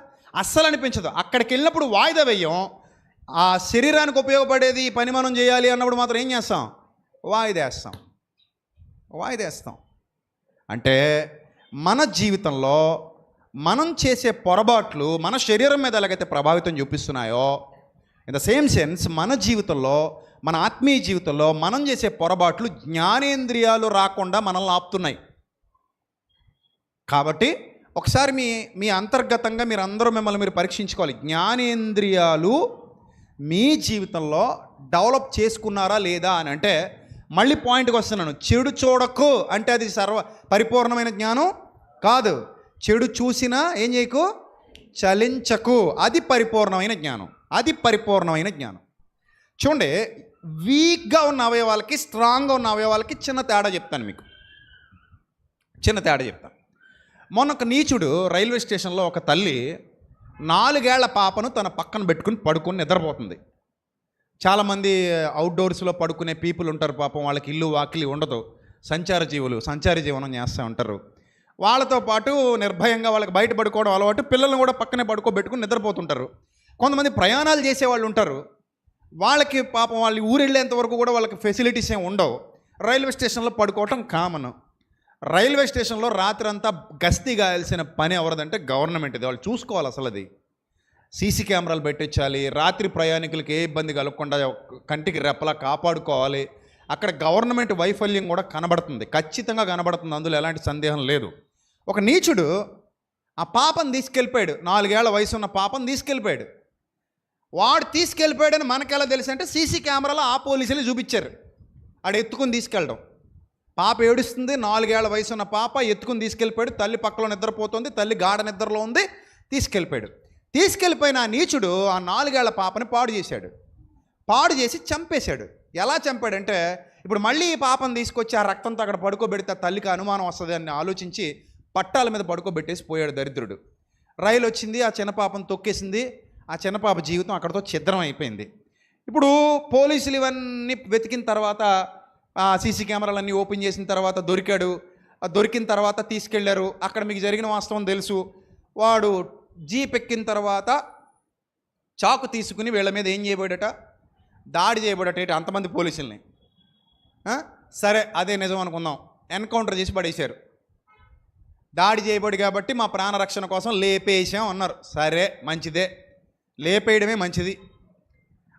అస్సలు అనిపించదు. అక్కడికి వెళ్ళినప్పుడు వాయిదా వేయం. ఆ శరీరానికి ఉపయోగపడేది ఈ పని మనం చేయాలి అన్నప్పుడు మాత్రం ఏం చేస్తాం? వాయిదేస్తాం. అంటే మన జీవితంలో మనం చేసే పొరపాట్లు మన శరీరం మీద ఎలాగైతే ప్రభావితం చూపిస్తున్నాయో, ఇన్ ద సేమ్ సెన్స్ మన జీవితంలో, మన ఆత్మీయ జీవితంలో మనం చేసే పొరపాట్లు జ్ఞానేంద్రియాలు రాకుండా మనల్ని ఆపుతున్నాయి. కాబట్టి ఒకసారి మీ అంతర్గతంగా మీరు మిమ్మల్ని పరీక్షించుకోవాలి. జ్ఞానేంద్రియాలు మీ జీవితంలో డెవలప్ చేసుకున్నారా లేదా అని. అంటే మళ్ళీ పాయింట్కి వస్తున్నాను. చెడు చూడకు అంటే అది పరిపూర్ణమైన జ్ఞానం కాదు. చెడు చూసినా ఏం చేయకు, చలించకు, అది పరిపూర్ణమైన జ్ఞానం. చూడండి, వీక్గా ఉన్న అవయవాలకి స్ట్రాంగ్గా ఉన్న అవయవాలకి చిన్న తేడా చెప్తాను. మొన్న ఒక నీచుడు రైల్వే స్టేషన్లో ఒక తల్లి 4 ఏళ్ల పాపను తన పక్కన పెట్టుకుని పడుకొని నిద్రపోతుంది. చాలామంది అవుట్డోర్స్లో పడుకునే పీపుల్ ఉంటారు. పాపం వాళ్ళకి ఇల్లు వాకిలి ఉండదు. సంచార జీవనం చేస్తూ ఉంటారు. వాళ్ళతో పాటు నిర్భయంగా వాళ్ళకి బయట పడుకోవడం అలవాటు. పిల్లల్ని కూడా పక్కనే పడుకోబెట్టుకుని నిద్రపోతుంటారు. కొంతమంది ప్రయాణాలు చేసేవాళ్ళు ఉంటారు. వాళ్ళకి పాపం వాళ్ళు ఊరు వెళ్ళేంత వరకు కూడా వాళ్ళకి ఫెసిలిటీస్ ఏమి ఉండవు. రైల్వే స్టేషన్లో పడుకోవటం కామన్. రైల్వే స్టేషన్లో రాత్రి అంతా గస్తీ గాయాల్సిన పని ఎవరిదంటే గవర్నమెంట్. ఇది వాళ్ళు చూసుకోవాలి. అసలు అది సీసీ కెమెరాలు పెట్టించాలి. రాత్రి ప్రయాణికులకి ఏ ఇబ్బంది కలగకుండా కంటికి రెప్పలా కాపాడుకోవాలి. అక్కడ గవర్నమెంట్ వైఫల్యం కూడా కనబడుతుంది, ఖచ్చితంగా కనబడుతుంది. అందులో ఎలాంటి సందేహం లేదు. ఒక నీచుడు ఆ పాపను తీసుకెళ్ళిపోయాడు. 4 ఏళ్ల వయసు ఉన్న పాపను తీసుకెళ్ళిపోయాడు. వాడు తీసుకెళ్ళిపోయాడని మనకెలా తెలుసు అంటే సీసీ కెమెరాలో ఆ పోలీసులు చూపించారు. ఆడు ఎత్తుకుని తీసుకెళ్ళడం. పాప ఏడుస్తుంది. 4 ఏళ్ల వయసు ఉన్న పాప ఎత్తుకుని తీసుకెళ్ళిపోయాడు. తల్లి పక్కలో నిద్రపోతుంది. తల్లి గాఢ నిద్రలో ఉంది. తీసుకెళ్ళిపోయిన ఆ నీచుడు ఆ 4 ఏళ్ల పాపని పాడు చేసి చంపేశాడు. ఎలా చంపాడంటే, ఇప్పుడు మళ్ళీ ఈ పాపను తీసుకొచ్చి ఆ రక్తంతో అక్కడ పడుకోబెడితే తల్లికి అనుమానం వస్తుంది అని ఆలోచించి పట్టాల మీద పడుకోబెట్టేసి పోయాడు దరిద్రుడు. రైలు వచ్చింది, ఆ చిన్న పాపను తొక్కేసింది. ఆ చిన్న పాప జీవితం అక్కడితో ఛిద్రం అయిపోయింది. ఇప్పుడు పోలీసులు ఇవన్నీ వెతికిన తర్వాత, ఆ సీసీ కెమెరాలన్నీ ఓపెన్ చేసిన తర్వాత దొరికాడు. దొరికిన తర్వాత తీసుకెళ్లారు. అక్కడ మీకు జరిగిన వాస్తవం తెలుసు. వాడు జీప్ ఎక్కిన తర్వాత చాకు తీసుకుని వీళ్ళ మీద ఏం చేయబోడట, దాడి చేయబోడట. అంతమంది పోలీసుల్ని. సరే, అదే నిజం అనుకుందాం. ఎన్కౌంటర్ చేసి పడేశారు. దాడి చేయబడి కాబట్టి మా ప్రాణరక్షణ కోసం లేపేసాం అన్నారు. సరే, మంచిదే, లేపేయడమే మంచిది.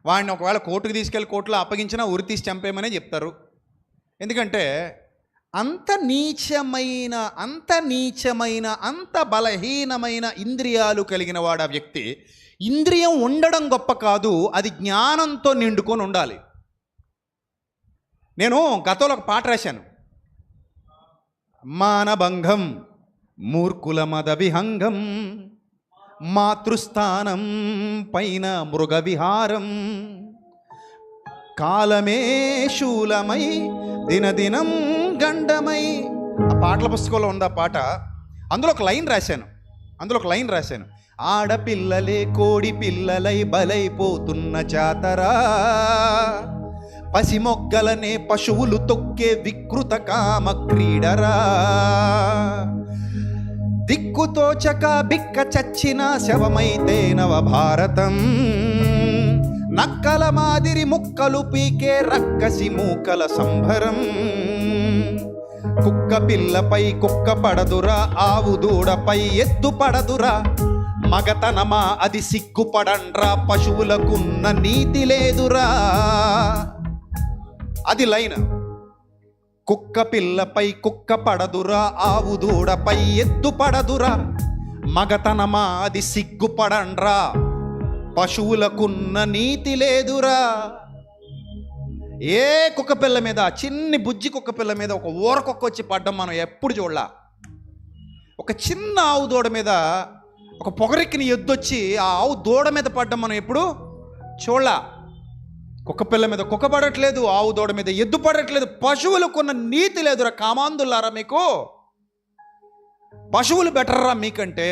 వాడిని ఒకవేళ కోర్టుకు తీసుకెళ్ళి కోర్టులో అప్పగించినా ఉరి తీసి చంపేయమనే చెప్తారు. ఎందుకంటే అంత నీచమైన అంత బలహీనమైన ఇంద్రియాలు కలిగిన వాడు ఆ వ్యక్తి. ఇంద్రియం ఉండడం గొప్ప కాదు, అది జ్ఞానంతో నిండుకొని ఉండాలి. నేను గతంలో ఒక పాట రాశాను. మానభంగం మూర్ఖుల మద విహంగం, మాతృస్థానం పైన మృగ విహారం, కాలమే శూలమై దినదినం గండమై. ఆ పాటల పుస్తకంలో ఉంది ఆ పాట. అందులో ఒక లైన్ రాశాను. ఆడపిల్లలే కోడి పిల్లలై బలైపోతున్న జాతరా, పసిమొగ్గలనే పశువులు తొక్కే వికృత కామ క్రీడరా, దిక్కుతోచక బిక్క చచ్చిన శవమైతే నవభారతం, నక్కల మాదిరి ముక్కలు పీకే రక్కసి మూకల సంభరం, కుక్క పిల్లపై కుక్క పడదురా, ఆవు దూడపై ఎద్దు పడదురా, మగతనమా అది సిగ్గుపడండ్రా, పశువులకున్న నీతి లేదురా. అది లైన్. కుక్క పిల్లపై కుక్క పడదురా, ఆవు దూడపై ఎద్దు పడదురా, మగతనమా అది సిగ్గుపడండ్రా, పశువులకున్న నీతి లేదురా. ఏ కుక్క పిల్ల మీద, చిన్ని బుజ్జి కుక్క పిల్ల మీద ఒక ఊరకొక్క వచ్చి పడ్డం మనం ఎప్పుడు చూడలా. ఒక చిన్న ఆవు దూడ మీద ఒక పొగరెక్కిన ఎద్దొచ్చి ఆ ఆవు దూడ మీద పడ్డం మనం ఎప్పుడు చూడలా. కుక్క పిల్ల మీద కుక్క పడట్లేదు, ఆవు దూడ మీద ఎద్దు పడట్లేదు, పశువులకున్న నీతి లేదురా. కామాందులారా మీకు. పశువులు బెటర్రా మీకంటే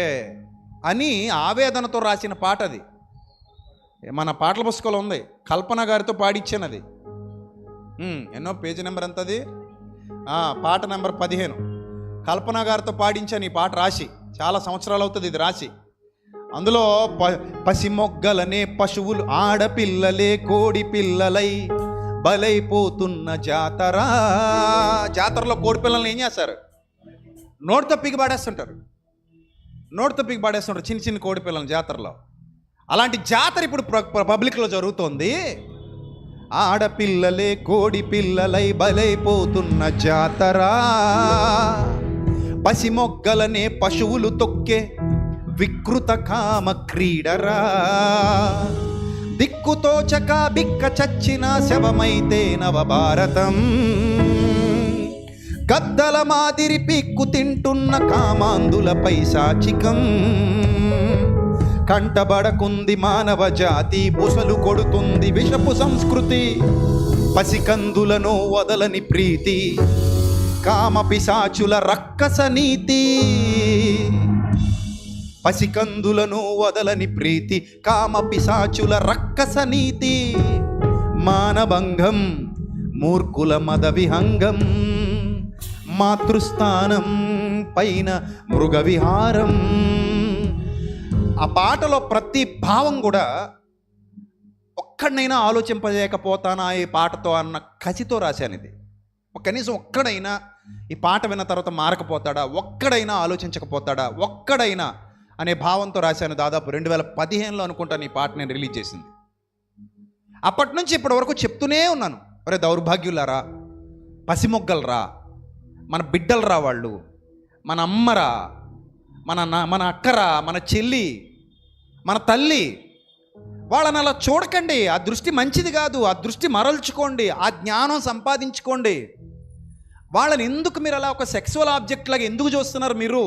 అని ఆవేదనతో రాసిన పాట అది. మన పాటల పుస్తకంలో ఉంది, కల్పన గారితో పాడిచ్చాను అది. ఎన్నో పేజీ నెంబర్ ఎంత అది? పాట నెంబర్ 15. కల్పన గారితో పాడించాను ఈ పాట రాసి. చాలా సంవత్సరాలు అవుతుంది ఇది రాసి. అందులో పసి మొగ్గలనే పశువులు ఆడపిల్లలే కోడి పిల్లలై బలైపోతున్న జాతరలో కోడి పిల్లల్ని ఏం చేస్తారు? నోటి తప్పికి పాడేస్తుంటారు చిన్న చిన్న కోడి పిల్లలు జాతరలో. అలాంటి జాతర ఇప్పుడు పబ్లిక్లో జరుగుతోంది. ఆడపిల్లలే కోడి పిల్లలై బలైపోతున్న జాతర, పసి మొగ్గలనే పశువులు తొక్కే వికృత కామ క్రీడరా, దిక్కుతోచక బిక్క చచ్చిన శవమైతే నవభారతం, గద్దల మాదిరి పిక్కు తింటున్న కామాందుల పైశాచికం, కంటబడకుంది మానవ జాతి, బుసలు కొడుతుంది విషపు సంస్కృతి, పసికందులను వదలని ప్రీతి, కామ పిశాచుల రక్కస నీతి, పసికందులను వదలని ప్రీతి, కామ పిశాచుల రక్కస నీతి, మానభంగం మూర్ఖుల మద విహంగం, మాతృస్థానం పైన మృగ విహారం. ఆ పాటలో ప్రతి భావం కూడా ఒక్కడనైనా ఆలోచింపలేకపోతానా ఈ పాటతో అన్న కసితో రాశాను ఇది. కనీసం ఒక్కడైనా ఈ పాట విన్న తర్వాత మారకపోతాడా, ఒక్కడైనా ఆలోచించకపోతాడా, ఒక్కడైనా అనే భావంతో రాశాను. దాదాపు 2015లో అనుకుంటాను ఈ పాట నేను రిలీజ్ చేసింది. అప్పటి నుంచి ఇప్పటి వరకు చెప్తూనే ఉన్నాను, ఒరే దౌర్భాగ్యులారా, పసిమొగ్గలరా, మన బిడ్డలరా, వాళ్ళు మన అమ్మరా, మన అక్కరా, మన చెల్లి, మన తల్లి, వాళ్ళని అలా చూడకండి. ఆ దృష్టి మంచిది కాదు. ఆ దృష్టి మరల్చుకోండి, ఆ జ్ఞానం సంపాదించుకోండి. వాళ్ళని ఎందుకు మీరు అలా ఒక సెక్సువల్ ఆబ్జెక్ట్ లాగా ఎందుకు చూస్తున్నారు? మీరు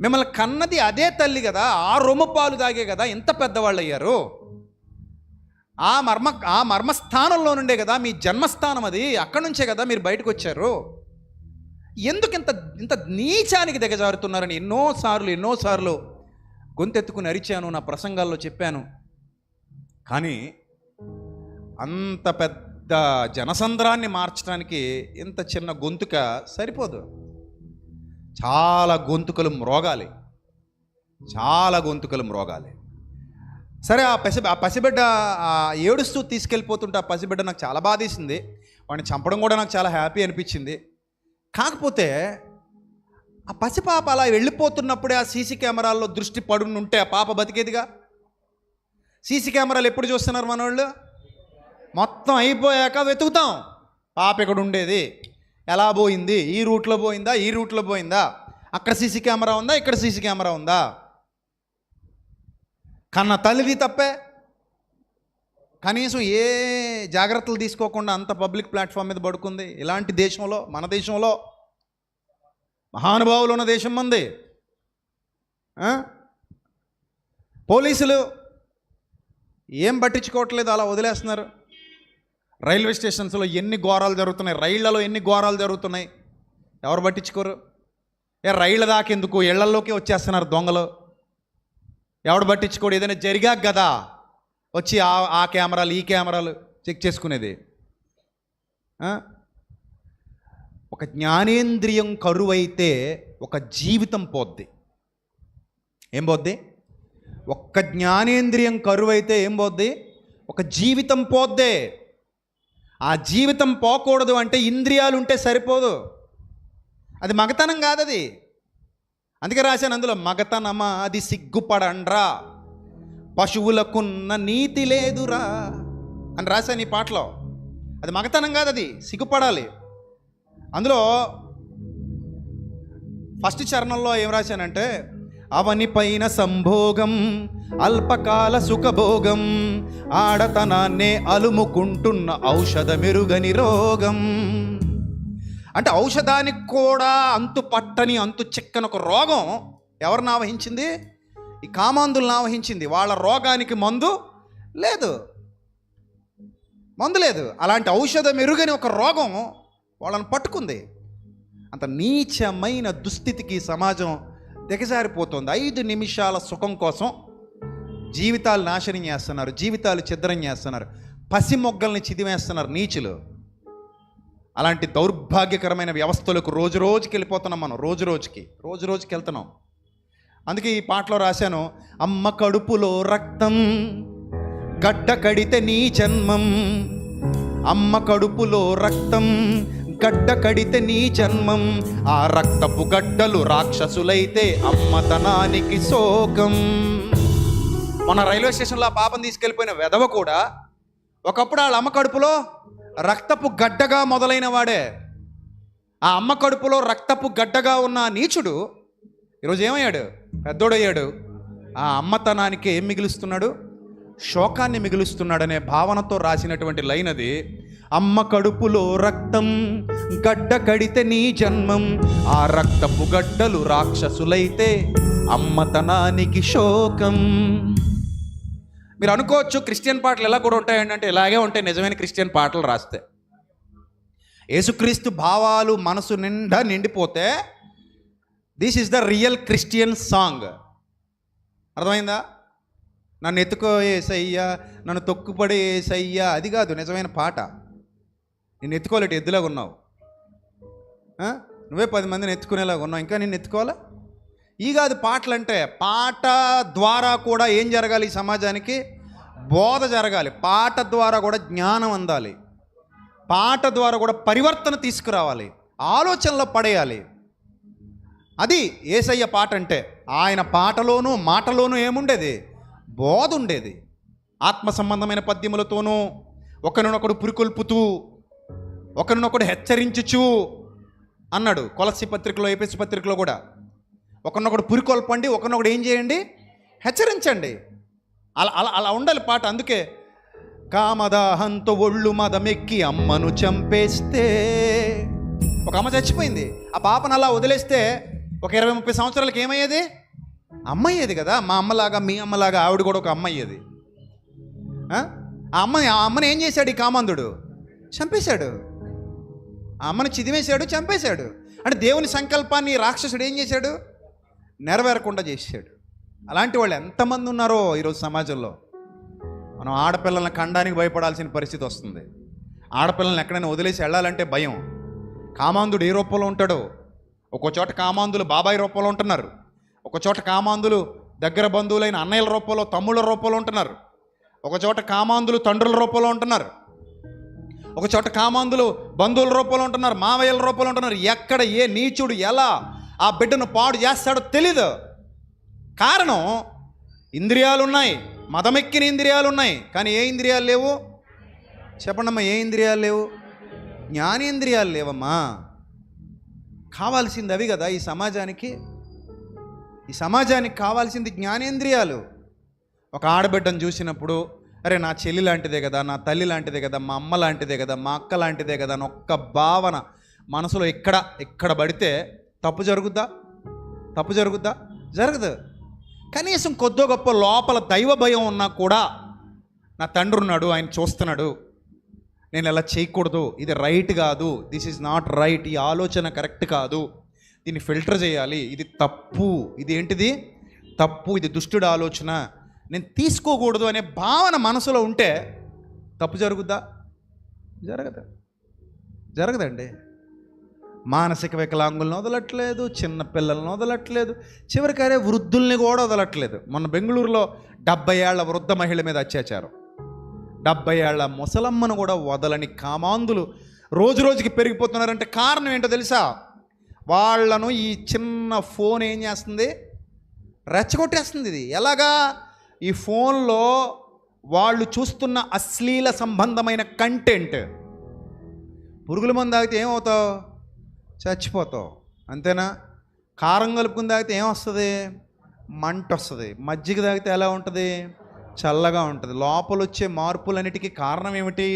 మిమ్మల్ని కన్నది అదే తల్లి కదా, ఆ రొమ్ముపాలు తాగే కదా ఇంత పెద్దవాళ్ళు అయ్యారు. ఆ మర్మస్థానంలో నుండే కదా మీ జన్మస్థానం, అది అక్కడి నుంచే కదా మీరు బయటకు వచ్చారు. ఎందుకు ఇంత నీచానికి దిగజారుతున్నారని ఎన్నోసార్లు గొంతెత్తుకుని అరిచాను, నా ప్రసంగాల్లో చెప్పాను. కానీ అంత పెద్ద జనసంద్రాన్ని మార్చడానికి ఇంత చిన్న గొంతుక సరిపోదు. చాలా గొంతుకలు మ్రోగాలి. సరే, ఆ పసిబిడ్డ ఏడుస్తూ తీసుకెళ్ళిపోతుంటే ఆ పసిబిడ్డ నాకు చాలా బాధేసింది. వాడిని చంపడం కూడా నాకు చాలా హ్యాపీ అనిపించింది. కాకపోతే ఆ పసిపాప అలా వెళ్ళిపోతున్నప్పుడే ఆ సీసీ కెమెరాల్లో దృష్టి పడుంటే ఆ పాప బతికేదిగా. సీసీ కెమెరాలు ఎప్పుడు చూస్తున్నారు మన వాళ్ళు? మొత్తం అయిపోయాక వెతుకుతాం పాప ఎక్కడ ఉండేది, ఎలా పోయింది, ఈ రూట్లో పోయిందా, అక్కడ సీసీ కెమెరా ఉందా, ఇక్కడ సీసీ కెమెరా ఉందా. కన్న తల్లిది తప్పే. కనీసం ఏ జాగ్రత్తలు తీసుకోకుండా అంత పబ్లిక్ ప్లాట్ఫామ్ మీద పడుకుంది. ఇలాంటి దేశంలో, మన దేశంలో మహానుభావులు ఉన్న దేశం మంది. పోలీసులు ఏం పట్టించుకోవట్లేదు, అలా వదిలేస్తున్నారు. రైల్వే స్టేషన్స్లో ఎన్ని ఘోరాలు జరుగుతున్నాయి, రైళ్లలో ఎన్ని ఘోరాలు జరుగుతున్నాయి, ఎవరు పట్టించుకోరు. రైళ్ళ దాకెందుకు, ఇళ్లలోకి వచ్చేస్తున్నారు దొంగలు, ఎవడు పట్టించుకోడు. ఏదైనా జరిగాక కదా వచ్చి ఆ కెమెరాలు ఈ కెమెరాలు చెక్ చేసుకునేది. ఒక జ్ఞానేంద్రియం కరువైతే ఒక జీవితం పోద్ది. ఏం పోద్ది? ఒక్క జ్ఞానేంద్రియం కరువైతే ఏం పోద్ది? ఒక జీవితం పోద్దే. ఆ జీవితం పోకూడదు అంటే ఇంద్రియాలు ఉంటే సరిపోదు. అది మగతనం కాదది. అందుకే రాశాను అందులో, మగతనమా అది సిగ్గుపడండ్రా, పశువులకున్న నీతి లేదురా అని రాశాను ఈ పాటలో. అది మగతనం కాదు, అది సిగ్గుపడాలి. అందులో ఫస్ట్ చరణంలో ఏం రాశానంటే, అవని పైన సంభోగం అల్పకాల సుఖభోగం, ఆడతనాన్నే అలుముకుంటున్న ఔషధ మెరుగని రోగం. అంటే ఔషధానికి కూడా అంతు పట్టని అంతు చిక్కని ఒక రోగం ఎవరిని ఆవహించింది? ఈ కామాంధులను ఆవహించింది. వాళ్ళ రోగానికి మందు లేదు. అలాంటి ఔషధం మెరుగని ఒక రోగం వాళ్ళని పట్టుకుంది. అంత నీచమైన దుస్థితికి సమాజం దిగజారిపోతుంది. 5 నిమిషాల సుఖం కోసం జీవితాలు నాశనం చేస్తున్నారు, జీవితాలు ఛిద్రం చేస్తున్నారు, పసి మొగ్గల్ని చిదివేస్తున్నారు నీచులు. అలాంటి దౌర్భాగ్యకరమైన వ్యవస్థలకు రోజు రోజుకి వెళ్ళిపోతున్నాం మనం, రోజు రోజుకి వెళ్తున్నాం. అందుకే ఈ పాటలో రాశాను, అమ్మ కడుపులో రక్తం గడ్డ కడితే నీ జన్మం, అమ్మ కడుపులో రక్తం గడ్డ కడితే నీ జన్మం, ఆ రక్తపు గడ్డలు రాక్షసులైతే అమ్మతనానికి శోకం. మన రైల్వే స్టేషన్లో ఆ పాపం తీసుకెళ్ళిపోయిన వెధవ కూడా ఒకప్పుడు వాళ్ళ అమ్మ కడుపులో రక్తపు గడ్డగా మొదలైన వాడే. ఆ అమ్మ కడుపులో రక్తపు గడ్డగా ఉన్న నీచుడు ఈరోజు ఏమయ్యాడు? పెద్దోడయ్యాడు. ఆ అమ్మతనానికి ఏం మిగులుస్తున్నాడు? శోకాన్ని మిగులుస్తున్నాడనే భావనతో రాసినటువంటి లైన్ అది. అమ్మ కడుపులో రక్తం గడ్డ కడితే నీ జన్మం, ఆ రక్తపు గడ్డలు రాక్షసులైతే అమ్మతనానికి శోకం. మీరు అనుకోవచ్చు క్రిస్టియన్ పాటలు ఎలా కూడా ఉంటాయండి అంటే, ఇలాగే ఉంటాయి నిజమైన క్రిస్టియన్ పాటలు రాస్తే. యేసుక్రీస్తు భావాలు మనసు నిండా నిండిపోతే this is the real Christian song. అర్థమైందా? నన్ను ఎత్తుకో యేసయ్యా, నన్ను తొక్కుపడే యేసయ్యా, అది కాదు నిజమైన పాట. నిన్ను ఎత్తుకోలేటి ఎద్దులాగా ఉన్నావు, నువ్వే 10 మందిని ఎత్తుకునేలాగా ఉన్నావు, ఇంకా నిన్ను ఎత్తుకోవాలా? ఈ కాదు పాటలు అంటే. పాట ద్వారా కూడా ఏం జరగాలి? ఈ సమాజానికి బోధ జరగాలి. పాట ద్వారా కూడా జ్ఞానం అందాలి. పాట ద్వారా కూడా పరివర్తన తీసుకురావాలి, ఆలోచనలో పడేయాలి. అది యేసయ్య పాట అంటే. ఆయన పాటలోనూ మాటలోనూ ఏముండేది? బోధ ఉండేది. ఆత్మ సంబంధమైన పద్యములతోనూ ఒకరినొకడు పురికొల్పుతూ ఒకరినొకడు హెచ్చరించుచు అన్నాడు. కొలస్సీ పత్రికలో, ఎఫెసు పత్రికలో కూడా ఒకరినొకడు పురికొల్పండి, ఒకరినొకడు ఏం చేయండి? హెచ్చరించండి. అలా అలా అలా ఉండాలి పాట. అందుకే కామదాహంతో ఒళ్ళు మదమెక్కి అమ్మను చంపేస్తే, ఒక అమ్మ చచ్చిపోయింది, ఆ పాపను అలా వదిలేస్తే ఒక 20-30 సంవత్సరాలకి ఏమయ్యేది? అమ్మయ్యేది కదా. మా అమ్మలాగా మీ అమ్మలాగా ఆవిడ కూడా ఒక అమ్మయ్యేది. ఆ అమ్మని ఏం చేశాడు ఈ కామాంధుడు? చంపేశాడు. ఆ అమ్మని చిదివేశాడు, చంపేశాడు. అంటే దేవుని సంకల్పాన్ని రాక్షసుడు ఏం చేశాడు? నెరవేరకుండా చేశాడు. అలాంటి వాళ్ళు ఎంతమంది ఉన్నారో ఈరోజు సమాజంలో. మనం ఆడపిల్లల్ని కండానికి భయపడాల్సిన పరిస్థితి వస్తుంది. ఆడపిల్లల్ని ఎక్కడైనా వదిలేసి వెళ్ళాలంటే భయం. కామాంధుడు ఏ రూపంలో ఉంటాడో, ఒక్కో చోట కామాంధులు బాబాయ్ రూపంలో ఉంటున్నారు, ఒక చోట కామాంధులు దగ్గర బంధువులైన అన్నయ్యల రూపంలో, తమ్ముళ్ళ రూపంలో ఉంటున్నారు, ఒక చోట కామాంధులు తండ్రుల రూపంలో ఉంటున్నారు, ఒక చోట కామాంధులు బంధువుల రూపంలో ఉంటున్నారు, మావయ్యల రూపంలో ఉంటున్నారు. ఎక్కడ ఏ నీచుడు ఎలా ఆ బిడ్డను పాడు చేస్తాడో తెలీదు. కారణం ఇంద్రియాలు ఉన్నాయి, మదమెక్కిన ఇంద్రియాలు ఉన్నాయి, కానీ ఏ ఇంద్రియాలు లేవు? చెప్పండమ్మా, ఏ ఇంద్రియాలు లేవు? జ్ఞానేంద్రియాలు లేవమ్మా. కావాల్సింది అవి కదా ఈ సమాజానికి. ఈ సమాజానికి కావాల్సింది జ్ఞానేంద్రియాలు. ఒక ఆడబిడ్డను చూసినప్పుడు, అరే నా చెల్లి లాంటిదే కదా, నా తల్లి లాంటిదే కదా, మా అమ్మ లాంటిదే కదా, మా అక్క లాంటిదే కదా అని ఒక్క భావన మనసులో ఎక్కడ పడితే తప్పు జరుగుద్దా? తప్పు జరుగుద్దా? జరగదు. కనీసం కొద్దో గొప్ప లోపల దైవ భయం ఉన్నా కూడా, నా తండ్రి ఉన్నాడు, ఆయన చూస్తున్నాడు, నేను ఇలా చేయకూడదు, ఇది రైట్ కాదు, దిస్ ఈజ్ నాట్ రైట్, ఈ ఆలోచన కరెక్ట్ కాదు, దీన్ని ఫిల్టర్ చేయాలి, ఇది తప్పు, ఇది ఏంటిది తప్పు, ఇది దుష్టుడి ఆలోచన, నేను తీసుకోకూడదు అనే భావన మనసులో ఉంటే తప్పు జరుగుద్దా? జరగదండి. మానసిక వికలాంగులను వదలట్లేదు, చిన్న పిల్లలను వదలట్లేదు, చివరికారే వృద్ధుల్ని కూడా వదలట్లేదు. మొన్న బెంగళూరులో 70 ఏళ్ల వృద్ధ మహిళ మీద అత్యాచారం. 70 ఏళ్ల ముసలమ్మను కూడా వదలని కామాంధులు రోజు రోజుకి పెరిగిపోతున్నారంటే కారణం ఏంటో తెలుసా? వాళ్ళను ఈ చిన్న ఫోన్ ఏం చేస్తుంది? రెచ్చగొట్టేస్తుంది. ఇది ఎలాగా? ఈ ఫోన్లో వాళ్ళు చూస్తున్న అశ్లీల సంబంధమైన కంటెంట్. పురుగుల మందు తాగితే ఏమవుతావు? చచ్చిపోతావు, అంతేనా? కారం కలుపుకుని తాగితే ఏమొస్తుంది? మంట వస్తుంది. మజ్జిగ తాగితే ఎలా ఉంటుంది? చల్లగా ఉంటుంది. లోపల వచ్చే మార్పులన్నిటికీ కారణం ఏమిటి?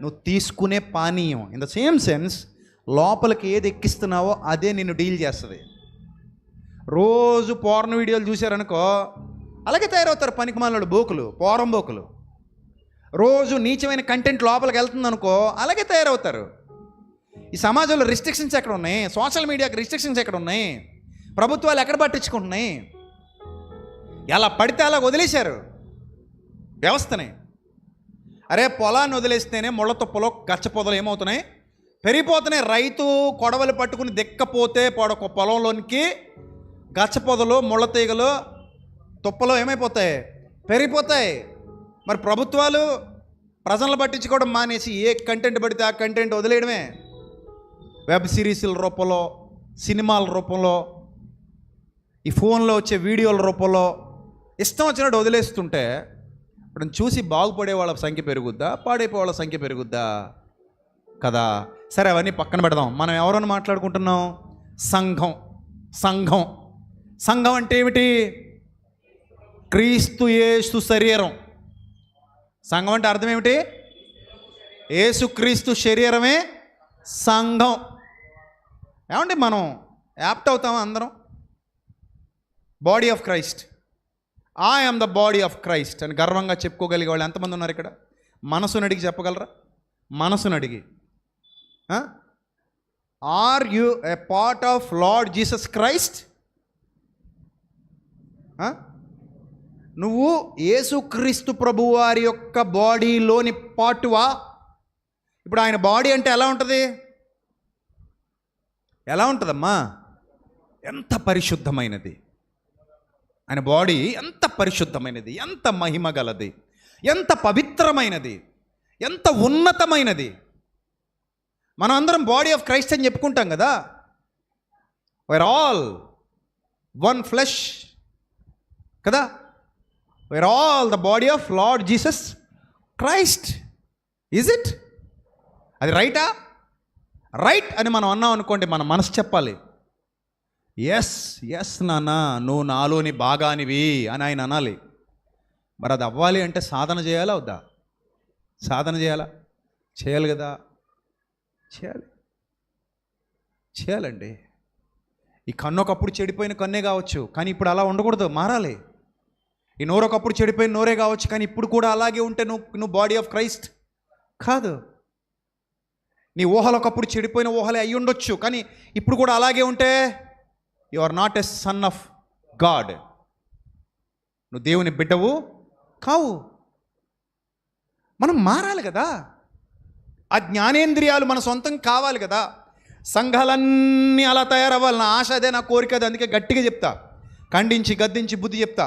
నువ్వు తీసుకునే పానీయం. ఇన్ ద సేమ్ సెన్స్ లోపలికి ఏది ఎక్కిస్తున్నావో అదే నిన్ను డీల్ చేస్తుంది. రోజు పోర్న్ వీడియోలు చూశారనుకో, అలాగే తయారవుతారు పనికిమాలిన బోకులు, పోరం బోకులు. రోజు నీచమైన కంటెంట్ లోపలికి వెళ్తుందనుకో, అలాగే తయారవుతారు. ఈ సమాజంలో రిస్ట్రిక్షన్స్ ఎక్కడ ఉన్నాయి? సోషల్ మీడియాకి రిస్ట్రిక్షన్స్ ఎక్కడ ఉన్నాయి? ప్రభుత్వాలు ఎక్కడ పట్టించుకుంటున్నాయి? ఎలా పడితే అలా వదిలేశారు వ్యవస్థని. అరే పొలాన్ని వదిలేస్తేనే ముళ్ళ తుప్పలో గచ్చ పొదలు ఏమవుతున్నాయి? పెరిగిపోతున్నాయి. రైతు కొడవలు పట్టుకుని దిక్కపోతే పొలంలోనికి గచ్చ పొదలు, ముళ్ళ తీగలు, తుప్పలు ఏమైపోతాయి? పెరిగిపోతాయి. మరి ప్రభుత్వాలు ప్రజలను పట్టించుకోవడం మానేసి ఏ కంటెంట్ పడితే ఆ కంటెంట్ వదిలేయడమే. వెబ్ సిరీస్ల రూపంలో, సినిమాల రూపంలో, ఈ ఫోన్లో వచ్చే వీడియోల రూపంలో ఇష్టం వచ్చినట్టు వదిలేస్తుంటే ఇప్పుడు చూసి బాగుపడే వాళ్ళ సంఖ్య పెరుగుద్దా, పాడైపోయే వాళ్ళ సంఖ్య పెరుగుద్దా? కదా. సరే, అవన్నీ పక్కన పెడదాం. మనం ఎవరని మాట్లాడుకుంటున్నాం? సంఘం. సంఘం సంఘం అంటే ఏమిటి? క్రీస్తు యేసు శరీరం. సంఘం అంటే అర్థం ఏమిటి? యేసుక్రీస్తు శరీరమే సంఘం. ఏమండి, మనం యాప్ట్ అవుతామా అందరం? Body of Christ, I am the body of Christ అని గర్వంగా చెప్పుకోగలిగే వాళ్ళు ఎంతమంది ఉన్నారు ఇక్కడ? మనసును అడిగి చెప్పగలరా? మనసును అడిగి. Are you a part of Lord Jesus Christ? నువ్వు యేసుక్రీస్తు ప్రభు వారి యొక్క బాడీలోని పార్టువా? ఇప్పుడు ఆయన బాడీ అంటే ఎలా ఉంటుంది? ఎలా ఉంటుందమ్మా? ఎంత పరిశుద్ధమైనది ఆయన బాడీ, ఎంత పరిశుద్ధమైనది, ఎంత మహిమ గలది, ఎంత పవిత్రమైనది, ఎంత ఉన్నతమైనది. మనం అందరం బాడీ ఆఫ్ క్రైస్ట్ అని చెప్పుకుంటాం కదా. వేర్ ఆల్ వన్ ఫ్లెష్ కదా. Where all the body of Lord Jesus Christ. Is it? అది రైటా? రైట్ అని మనం అన్నాం అనుకోండి, మన మనసు చెప్పాలి, ఎస్ ఎస్ నాన్న, నువ్వు నాలోని భాగానివి అని ఆయన అనాలి. మరి అది అవ్వాలి అంటే సాధన చేయాలా వద్దా? సాధన చేయాలా? చేయాలి కదా. చేయాలండి. ఈ కన్ను ఒకప్పుడు చెడిపోయిన కన్నే కావచ్చు, కానీ ఇప్పుడు అలా ఉండకూడదు, మారాలి. ఈ నోరు ఒకప్పుడు చెడిపోయిన నోరే కావచ్చు, కానీ ఇప్పుడు కూడా అలాగే ఉంటే నువ్వు బాడీ ఆఫ్ క్రైస్ట్ కాదు. నీ ఊహలు ఒకప్పుడు చెడిపోయిన ఊహలే అయి ఉండొచ్చు, కానీ ఇప్పుడు కూడా అలాగే ఉంటే you are not a son of God. నువ్వు దేవుని బిడ్డవు కావు. మనం మారాలి కదా. ఆ జ్ఞానేంద్రియాలు మన సొంతం కావాలి కదా. సంఘాలన్నీ అలా తయారవ్వాలి. నా ఆశ అదే, నా కోరిక అదే. అందుకే గట్టిగా చెప్తా, ఖండించి గద్దించి బుద్ధి చెప్తా.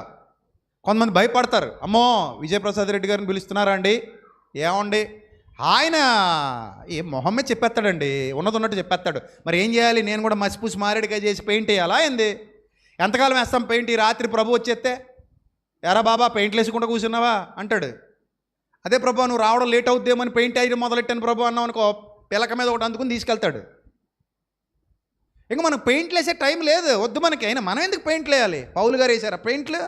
కొంతమంది భయపడతారు, అమ్మో విజయప్రసాద్ రెడ్డి గారిని పిలుస్తున్నారా అండి? ఏమండి, ఆయన ఏ మొహమ్మే చెప్పేస్తాడండి, ఉన్నది ఉన్నట్టు చెప్పేస్తాడు. మరి ఏం చేయాలి? నేను కూడా మసిపూసి మారేడుగా చేసి పెయింట్ వేయాలా ఏంది? ఎంతకాలం వేస్తాం పెయింట్? ఈ రాత్రి ప్రభు వచ్చేస్తే, ఎరా బాబా పెయింట్లు వేసుకుంటూ కూర్చున్నావా అంటాడు. అదే ప్రభు నువ్వు రావడం లేట్ అవుద్దేమని పెయింట్ వేయడం మొదలెట్టాను ప్రభు అన్నావు అనుకో, పిలక మీద ఒకటి అందుకుని తీసుకెళ్తాడు. ఇంకా మనకు పెయింట్లు వేసే టైం లేదు, వద్దు మనకి. అయినా మనం ఎందుకు పెయింట్లు వేయాలి? పౌలు గారు వేసారా పెయింట్లు?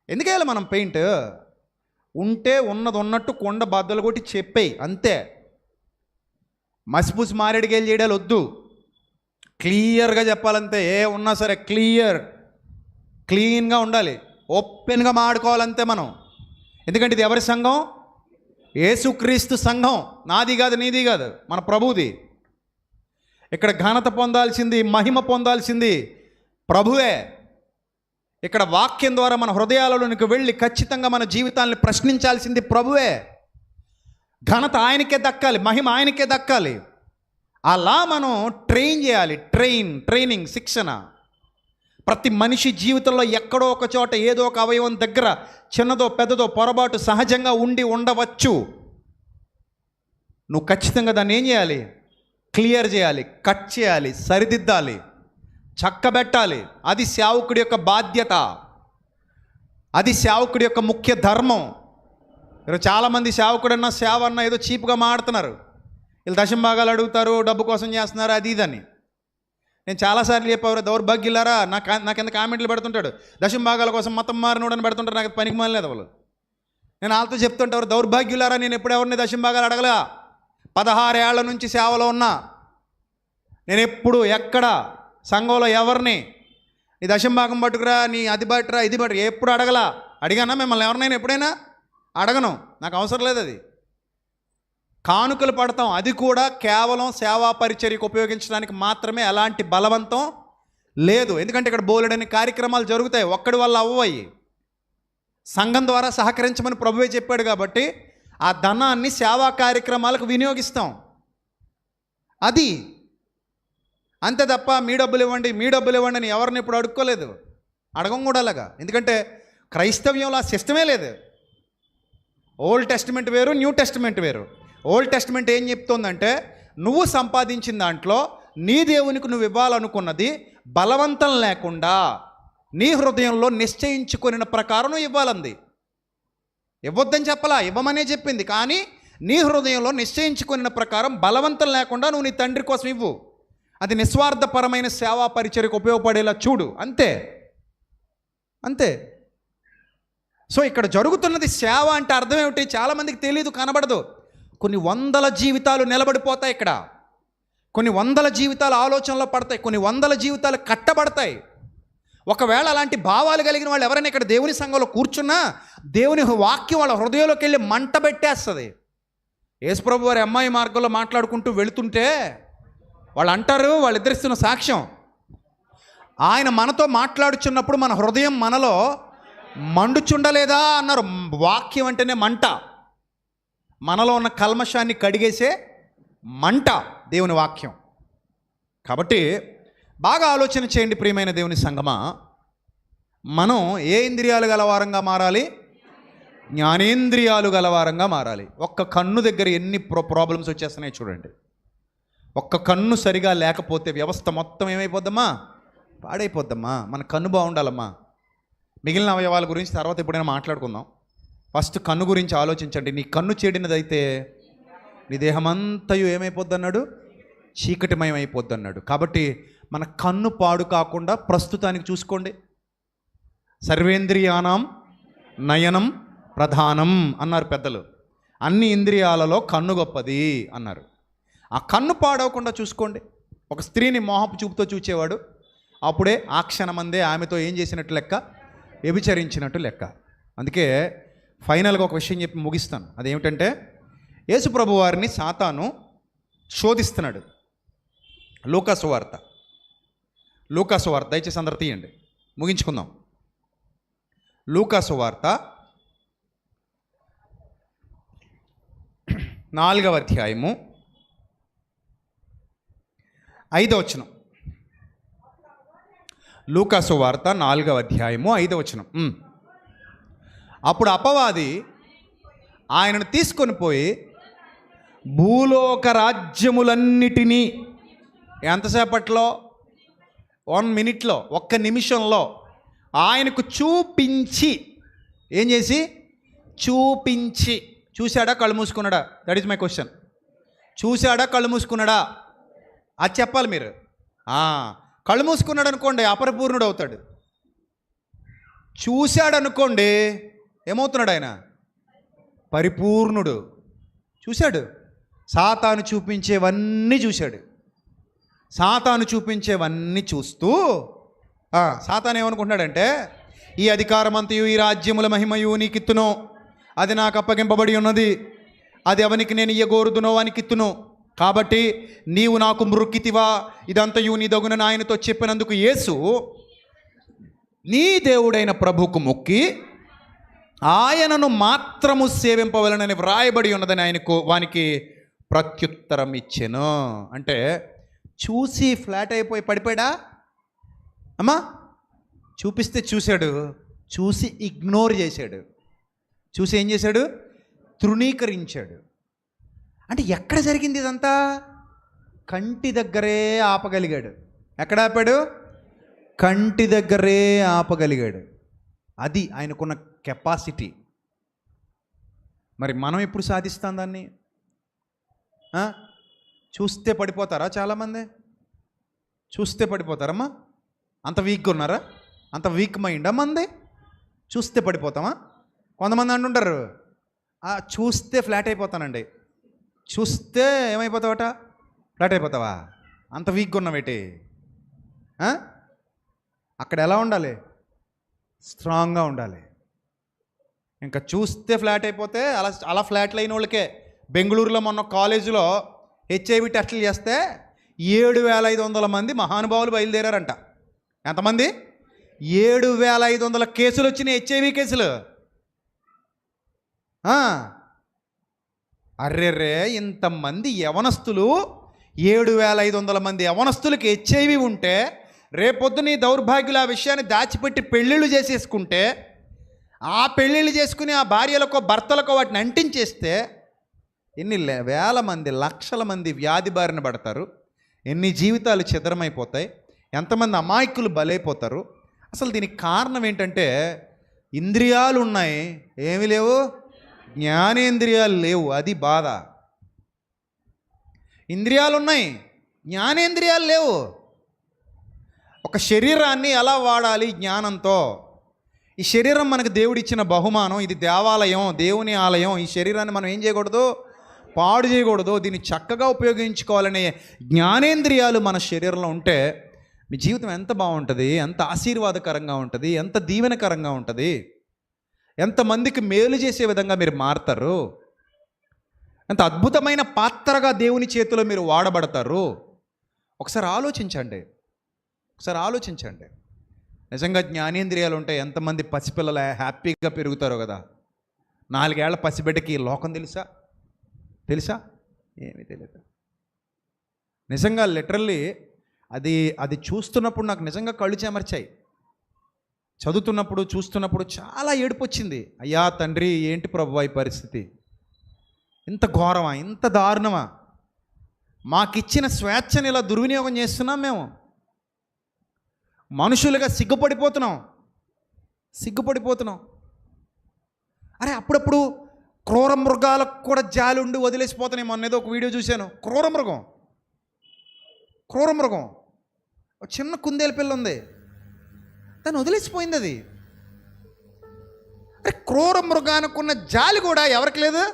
ఎందుకు వేయాలి మనం పెయింట్? ఉంటే ఉన్నది ఉన్నట్టు కొండ బద్దలు కొట్టి చెప్పేయి అంతే. మసిపూసి మారేడుకేలు చేయడాలు వద్దు, క్లియర్గా చెప్పాలంతే. ఏ ఉన్నా సరే క్లీన్గా ఉండాలి, ఓపెన్గా మాడుకోవాలంతే మనం. ఎందుకంటే ఇది ఎవరి సంఘం? యేసుక్రీస్తు సంఘం. నాది కాదు, నీది కాదు, మన ప్రభువుది. ఇక్కడ ఘనత పొందాల్సింది, మహిమ పొందాల్సింది ప్రభువే. ఇక్కడ వాక్యం ద్వారా మన హృదయాలలోనికి వెళ్ళి ఖచ్చితంగా మన జీవితాన్ని ప్రశ్నించాల్సింది ప్రభువే. ఘనత ఆయనకే దక్కాలి, మహిమ ఆయనకే దక్కాలి. అలా మనం ట్రైన్ చేయాలి. ట్రైనింగ్, శిక్షణ. ప్రతి మనిషి జీవితంలో ఎక్కడో ఒక చోట ఏదో ఒక అవయవం దగ్గర చిన్నదో పెద్దదో పొరపాటు సహజంగా ఉండవచ్చు. నువ్వు ఖచ్చితంగా దాన్ని ఏం చేయాలి? క్లియర్ చేయాలి, కట్ చేయాలి, సరిదిద్దాలి, చక్కబెట్టాలి. అది సేవకుడి యొక్క బాధ్యత, అది సేవకుడి యొక్క ముఖ్య ధర్మం. మీరు చాలామంది సేవకుడన్నా సేవ అన్నా ఏదో చీప్గా మాడుతున్నారు. వీళ్ళు దశంభాగాలు అడుగుతారు, డబ్బు కోసం చేస్తున్నారు, అది ఇదని. నేను చాలాసార్లు చెప్పారు, దౌర్భాగ్యులారా. నాకెంత కామెంట్లు పెడుతుంటాడు, దశంభాగాల కోసం మతం మారినోడని పెడుతుంటారు. నాకు పనికి మానలేదు వాళ్ళు. నేను వాళ్ళతో చెప్తుంటారు, దౌర్భాగ్యులారా, నేను ఎప్పుడెవరిని దశంభాగాలు అడగలా. 16 ఏళ్ల నుంచి సేవలో ఉన్నా. నేను ఎప్పుడు ఎక్కడ సంఘంలో ఎవరిని నీ దశంభాగం పట్టుకురా, నీ అది పట్టురా, ఇది పట్టురా ఎప్పుడు అడగలా. అడిగానా మిమ్మల్ని ఎవరినైనా? ఎప్పుడైనా అడగను, నాకు అవసరం లేదు అది. కానుకలు పడతాం, అది కూడా కేవలం సేవా పరిచర్యకు ఉపయోగించడానికి మాత్రమే, ఎలాంటి బలవంతం లేదు. ఎందుకంటే ఇక్కడ బోలెడని కార్యక్రమాలు జరుగుతాయి, ఒక్కడి వల్ల అవ్వయి. సంఘం ద్వారా సహకరించమని ప్రభువే చెప్పాడు కాబట్టి ఆ ధనాన్ని సేవా కార్యక్రమాలకు వినియోగిస్తాం. అది అంతే తప్ప మీ డబ్బులు ఇవ్వండి అని ఎవరిని ఇప్పుడు అడుక్కోలేదు, అడగం కూడా అలాగా. ఎందుకంటే క్రైస్తవ్యంలో ఆ సిస్టమే లేదు. ఓల్డ్ టెస్టిమెంట్ వేరు, న్యూ టెస్టిమెంట్ వేరు. ఓల్డ్ టెస్టిమెంట్ ఏం చెప్తోందంటే, నువ్వు సంపాదించిన దాంట్లో నీ దేవునికి నువ్వు ఇవ్వాలనుకున్నది బలవంతం లేకుండా నీ హృదయంలో నిశ్చయించుకొనిన ప్రకారం నువ్వు ఇవ్వాలంది. ఇవ్వద్దని చెప్పలా, ఇవ్వమనే చెప్పింది. కానీ నీ హృదయంలో నిశ్చయించుకొనిన ప్రకారం బలవంతం లేకుండా నువ్వు నీ తండ్రి కోసం ఇవ్వు. అది నిస్వార్థపరమైన సేవా పరిచర్యకు ఉపయోగపడేలా చూడు, అంతే అంతే. సో ఇక్కడ జరుగుతున్నది సేవ అంటే అర్థం ఏమిటి? చాలామందికి తెలియదు, కనబడదు. కొన్ని వందల జీవితాలు నిలబడిపోతాయి ఇక్కడ, కొన్ని వందల జీవితాలు ఆలోచనలో పడతాయి, కొన్ని వందల జీవితాలు కట్టబడతాయి. ఒకవేళ అలాంటి భావాలు కలిగిన వాళ్ళు ఎవరైనా ఇక్కడ దేవుని సంఘంలో కూర్చున్నా, దేవుని వాక్యం వాళ్ళ హృదయంలోకి వెళ్ళి మంట పెట్టేస్తుంది. యేసుప్రభు వారి అమ్మాయి మార్గంలో మాట్లాడుకుంటూ వెళుతుంటే వాళ్ళు అంటారు, వాళ్ళిద్దరిస్తున్న సాక్ష్యం, ఆయన మనతో మాట్లాడుచున్నప్పుడు మన హృదయం మనలో మండుచుండలేదా అన్నారు. వాక్యం అంటేనే మంట, మనలో ఉన్న కల్మషాన్ని కడిగేసే మంట దేవుని వాక్యం. కాబట్టి బాగా ఆలోచన చేయండి ప్రియమైన దేవుని సంగమా. మనం ఏ ఇంద్రియాలు గలవారంగా మారాలి? జ్ఞానేంద్రియాలు గలవారంగా మారాలి. ఒక్క కన్ను దగ్గర ఎన్ని ప్రాబ్లమ్స్ వచ్చేస్తున్నాయి చూడండి. ఒక్క కన్ను సరిగా లేకపోతే వ్యవస్థ మొత్తం ఏమైపోద్దమ్మా? పాడైపోద్దమ్మా. మన కన్ను బాగుండాలమ్మా. మిగిలిన అవయవాల గురించి తర్వాత ఎప్పుడైనా మాట్లాడుకుందాం. ఫస్ట్ కన్ను గురించి ఆలోచించండి. నీ కన్ను చెడినదైతే నీ దేహమంతయు ఏమైపోద్ది అన్నాడు? చీకటిమయం అయిపోద్ది అన్నాడు. కాబట్టి మన కన్ను పాడు కాకుండా ప్రస్తుతానికి చూసుకోండి. సర్వేంద్రియానాం నయనం ప్రధానం అన్నారు పెద్దలు. అన్ని ఇంద్రియాలలో కన్ను గొప్పది అన్నారు. ఆ కన్ను పాడవకుండా చూసుకోండి. ఒక స్త్రీని మోహపు చూపుతో చూచేవాడు, అప్పుడే ఆ క్షణమందే ఆమెతో ఏం చేసినట్టు లెక్క? వ్యభిచరించినట్టు లెక్క. అందుకే ఫైనల్గా ఒక విషయం చెప్పి ముగిస్తాను. అదేమిటంటే, యేసు ప్రభు వారిని సాతాను శోధిస్తున్నాడు. లూకాసు వార్త దయచేసి అందరు తీయండి, ముగించుకుందాం. లూకాసు వార్త 4వ అధ్యాయము 5వ వచనం. లూకాసు వార్త 4వ అధ్యాయము 5వ వచనం. అప్పుడు అపవాది ఆయనను తీసుకొని పోయి భూలోక రాజ్యములన్నిటినీ ఎంతసేపట్లో? 1 మినిట్లో, 1 నిమిషంలో ఆయనకు చూపించి, ఏం చేసి? చూపించి. చూశాడా, కళ్ళు మూసుకున్నాడా? That is my question. చూశాడా, కళ్ళు మూసుకున్నాడా? అది చెప్పాలి మీరు. కళ్ళు మూసుకున్నాడు అనుకోండి, అపరిపూర్ణుడు అవుతాడు. చూశాడు అనుకోండి, ఏమవుతున్నాడు ఆయన? పరిపూర్ణుడు. చూశాడు, సాతాను చూపించేవన్నీ చూశాడు. సాతాను చూపించేవన్నీ చూస్తూ సాతాను ఏమనుకుంటున్నాడంటే, ఈ అధికారమంతయు ఈ రాజ్యముల మహిమయు నీకిత్తును, అది నాకు అప్పగింపబడి ఉన్నది, అది ఎవనికి నేను ఇయ్యగోరుదునో వానికిత్తును, కాబట్టి నీవు నాకు మృక్కితివా, ఇదంతయు నీ దగునని ఆయనతో చెప్పినందుకు యేసు నీ దేవుడైన ప్రభుకు మొక్కి ఆయనను మాత్రము సేవింపవలనని వ్రాయబడి ఉన్నదని వానికి ప్రత్యుత్తరం ఇచ్చెను. అంటే చూసి ఫ్లాట్ అయిపోయి పడిపోయాడా అమ్మా? చూపిస్తే చూశాడు, చూసి ఇగ్నోర్ చేశాడు. చూసి ఏం చేశాడు? తృణీకరించాడు. అంటే ఎక్కడ జరిగింది ఇదంతా? కంటి దగ్గరే ఆపగలిగాడు. ఎక్కడ ఆపాడు? కంటి దగ్గరే ఆపగలిగాడు. అది ఆయనకున్న కెపాసిటీ. మరి మనం ఎప్పుడు సాధిస్తాం దాన్ని? చూస్తే పడిపోతారా? చాలామంది చూస్తే పడిపోతారమ్మా. అంత వీక్గా ఉన్నారా? అంత వీక్ మైండ్ మంది? చూస్తే పడిపోతామా? కొంతమంది అంటుంటారు, చూస్తే ఫ్లాట్ అయిపోతానండి. చూస్తే ఏమైపోతావట? ఫ్లాట్ అయిపోతావా? అంత వీక్గా ఉన్నావేటి? అక్కడ ఎలా ఉండాలి? స్ట్రాంగ్గా ఉండాలి. ఇంకా చూస్తే ఫ్లాట్ అయిపోతే అలా ఫ్లాట్ అయిన వాళ్ళకే బెంగళూరులో మొన్న కాలేజీలో హెచ్ఐవి టెస్టులు చేస్తే 7,500 మంది మహానుభావులు బయలుదేరారంట. ఎంతమంది? 7,500 కేసులు వచ్చినాయి, హెచ్ఐవి కేసులు. అర్రెర్రే, ఇంతమంది యవనస్తులు, 7,500 మంది యవనస్తులకి హెచ్ఐవి ఉంటే రేపొద్దున ఈ దౌర్భాగ్యులు ఆ విషయాన్ని దాచిపెట్టి పెళ్ళిళ్ళు చేసేసుకుంటే, ఆ పెళ్ళిళ్ళు చేసుకుని ఆ భార్యలకో భర్తలకో వాటిని అంటించేస్తే ఎన్ని వేల మంది, లక్షల మంది వ్యాధి బారిన పడతారు, ఎన్ని జీవితాలు ఛిద్రమైపోతాయి, ఎంతమంది అమాయకులు బలైపోతారు. అసలు దీనికి కారణం ఏంటంటే ఇంద్రియాలు ఉన్నాయి, ఏమి లేవు, జ్ఞానేంద్రియాలు లేవు. అది బాధ. ఇంద్రియాలు ఉన్నాయి, జ్ఞానేంద్రియాలు లేవు. ఒక శరీరాన్ని ఎలా వాడాలి జ్ఞానంతో. ఈ శరీరం మనకు దేవుడిచ్చిన బహుమానం, ఇది దేవాలయం, దేవుని ఆలయం. ఈ శరీరాన్ని మనం ఏం చేయకూడదు, పాడు చేయకూడదు, దీన్ని చక్కగా ఉపయోగించుకోవాలనే జ్ఞానేంద్రియాలు మన శరీరంలో ఉంటే మీ జీవితం ఎంత బాగుంటుంది, ఎంత ఆశీర్వాదకరంగా ఉంటుంది, ఎంత దీవెనకరంగా ఉంటుంది, ఎంతమందికి మేలు చేసే విధంగా మీరు మారతారు, ఎంత అద్భుతమైన పాత్రగా దేవుని చేతిలో మీరు వాడబడతారు. ఒకసారి ఆలోచించండి, ఒకసారి ఆలోచించండి. నిజంగా జ్ఞానేంద్రియాలు ఉంటే ఎంతమంది పసిపిల్లలు హ్యాపీగా పెరుగుతారో కదా. 4 ఏళ్ల పసిబిడ్డకి లోకం తెలుసా? ఏమీ తెలియదు. నిజంగా లిటరల్లీ అది చూస్తున్నప్పుడు నాకు నిజంగా కళ్ళు చెమర్చాయి. చదువుతున్నప్పుడు చూస్తున్నప్పుడు చాలా ఏడుపు వచ్చింది. అయ్యా తండ్రి, ఏంటి ప్రభువా ఈ పరిస్థితి, ఇంత ఘోరమా, ఇంత దారుణమా, మాకిచ్చిన స్వేచ్ఛని ఇలా దుర్వినియోగం చేస్తున్నాం మేము. మనుషులుగా సిగ్గుపడిపోతున్నాం. అరే, అప్పుడప్పుడు క్రూర మృగాలకు కూడా జాలి ఉండి వదిలేసిపోతున్నాయి. మొన్న ఏదో ఒక వీడియో చూశాను, క్రూర మృగం ఒక చిన్న కుందేలు పిల్ల ఉంది, దాన్ని వదిలేసిపోయింది. అది అరే, క్రూర మృగానుకున్న జాలి కూడా ఎవరికి లేదు,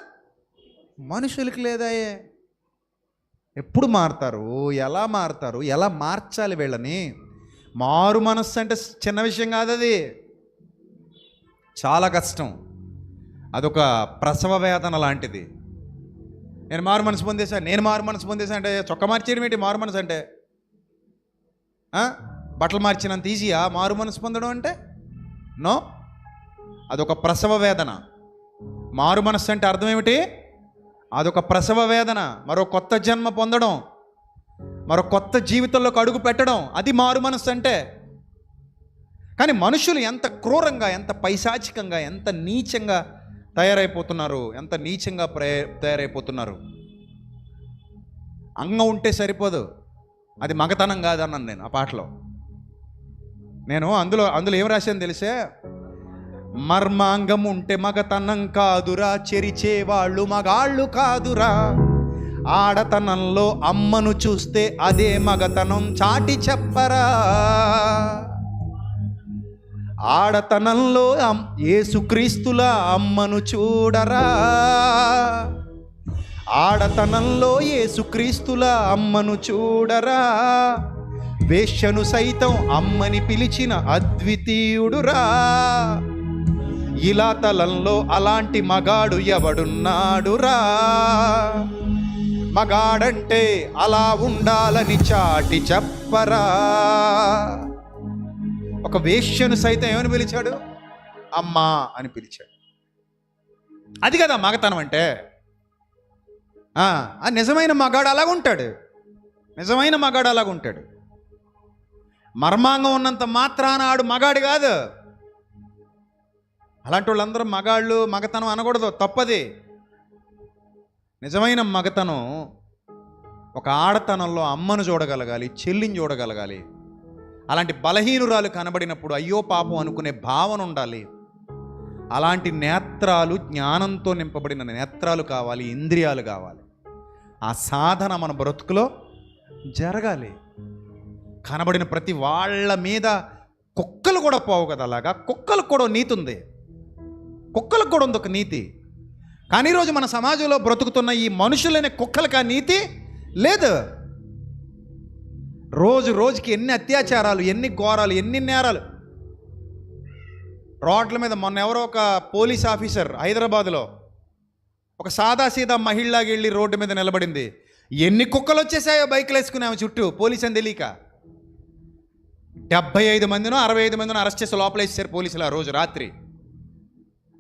మనుషులకి లేదాయే. ఎప్పుడు మారుతారు, ఎలా మారుతారు, ఎలా మార్చాలి వీళ్ళని? మారు మనస్సు అంటే చిన్న విషయం కాదు, అది చాలా కష్టం. అదొక ప్రసవ వేదన లాంటిది. నేను మారు మనసు పొందేశా అంటే చొక్క మార్చేయడం ఏంటి? మారు మనసు అంటే బట్టలు మార్చినంత ఈజీయా మారు మనసు పొందడం అంటే? నో, అదొక ప్రసవ వేదన. మారు మనస్సు అంటే అర్థం ఏమిటి? అదొక ప్రసవ వేదన, మరో కొత్త జన్మ పొందడం, మరో కొత్త జీవితంలోకి అడుగు పెట్టడం, అది మారు మనస్సు అంటే. కానీ మనుషులు ఎంత క్రూరంగా, ఎంత పైశాచికంగా, ఎంత నీచంగా తయారైపోతున్నారు. అంగం ఉంటే సరిపోదు, అది మగతనం కాదన్నాను నేను ఆ పాటలో. నేను అందులో ఏం రాశాను తెలిసే? మర్మాంగం ఉంటే మగతనం కాదురా, చెరిచేవాళ్ళు మగాళ్ళు కాదురా, ఆడతనంలో అమ్మను చూస్తే అదే మగతనం, చాటి చెప్పరా. ఆడతనంలో యేసుక్రీస్తుల అమ్మను చూడరా, ఆడతనంలో యేసుక్రీస్తుల అమ్మను చూడరా. వేశ్యను సైతం అమ్మని పిలిచిన అద్వితీయుడురా. ఇలా తలంలో అలాంటి మగాడు ఎవడున్నాడురా. మగాడంటే అలా ఉండాలని చాటి చెప్పరా. ఒక వేశ్యను సైతం ఏమని పిలిచాడు? అమ్మా అని పిలిచాడు. అది కదా మగతనం అంటే. నిజమైన మగాడు అలాగుంటాడు, మర్మాంగం ఉన్నంత మాత్రాన ఆడు మగాడు కాదు. అలాంటి వాళ్ళందరూ మగతనం అనకూడదు, తప్పది. నిజమైన మగతనం ఒక ఆడతనంలో అమ్మను చూడగలగాలి, చెల్లిని చూడగలగాలి. అలాంటి బలహీనురాలు కనబడినప్పుడు అయ్యో పాపం అనుకునే భావన ఉండాలి. అలాంటి నేత్రాలు, జ్ఞానంతో నింపబడిన నేత్రాలు కావాలి, ఇంద్రియాలు కావాలి. ఆ సాధన మన బ్రతుకులో జరగాలి. కనబడిన ప్రతి వాళ్ళ మీద కుక్కలు కూడా పోవు కదా. అలాగా కుక్కలకు కూడా నీతి ఉంది, కుక్కలకు కూడా ఉంది ఒక నీతి. కానీ ఈరోజు మన సమాజంలో బ్రతుకుతున్న ఈ మనుషులనే కుక్కలకు ఆ నీతి లేదు. రోజుకి ఎన్ని అత్యాచారాలు, ఎన్ని ఘోరాలు, ఎన్ని నేరాలు. రోడ్ల మీద మొన్న ఎవరో ఒక పోలీస్ ఆఫీసర్ హైదరాబాద్లో ఒక సాదాసీదా మహిళలాగా వెళ్ళి రోడ్డు మీద నిలబడింది. ఎన్ని కుక్కలు వచ్చేసాయో బైక్లు వేసుకుని ఆమె చుట్టూ, పోలీసు అని తెలియక 75 మందినో 65 మందినో అరెస్ట్ చేసి లోపలేసారు పోలీసులు ఆ రోజు రాత్రి.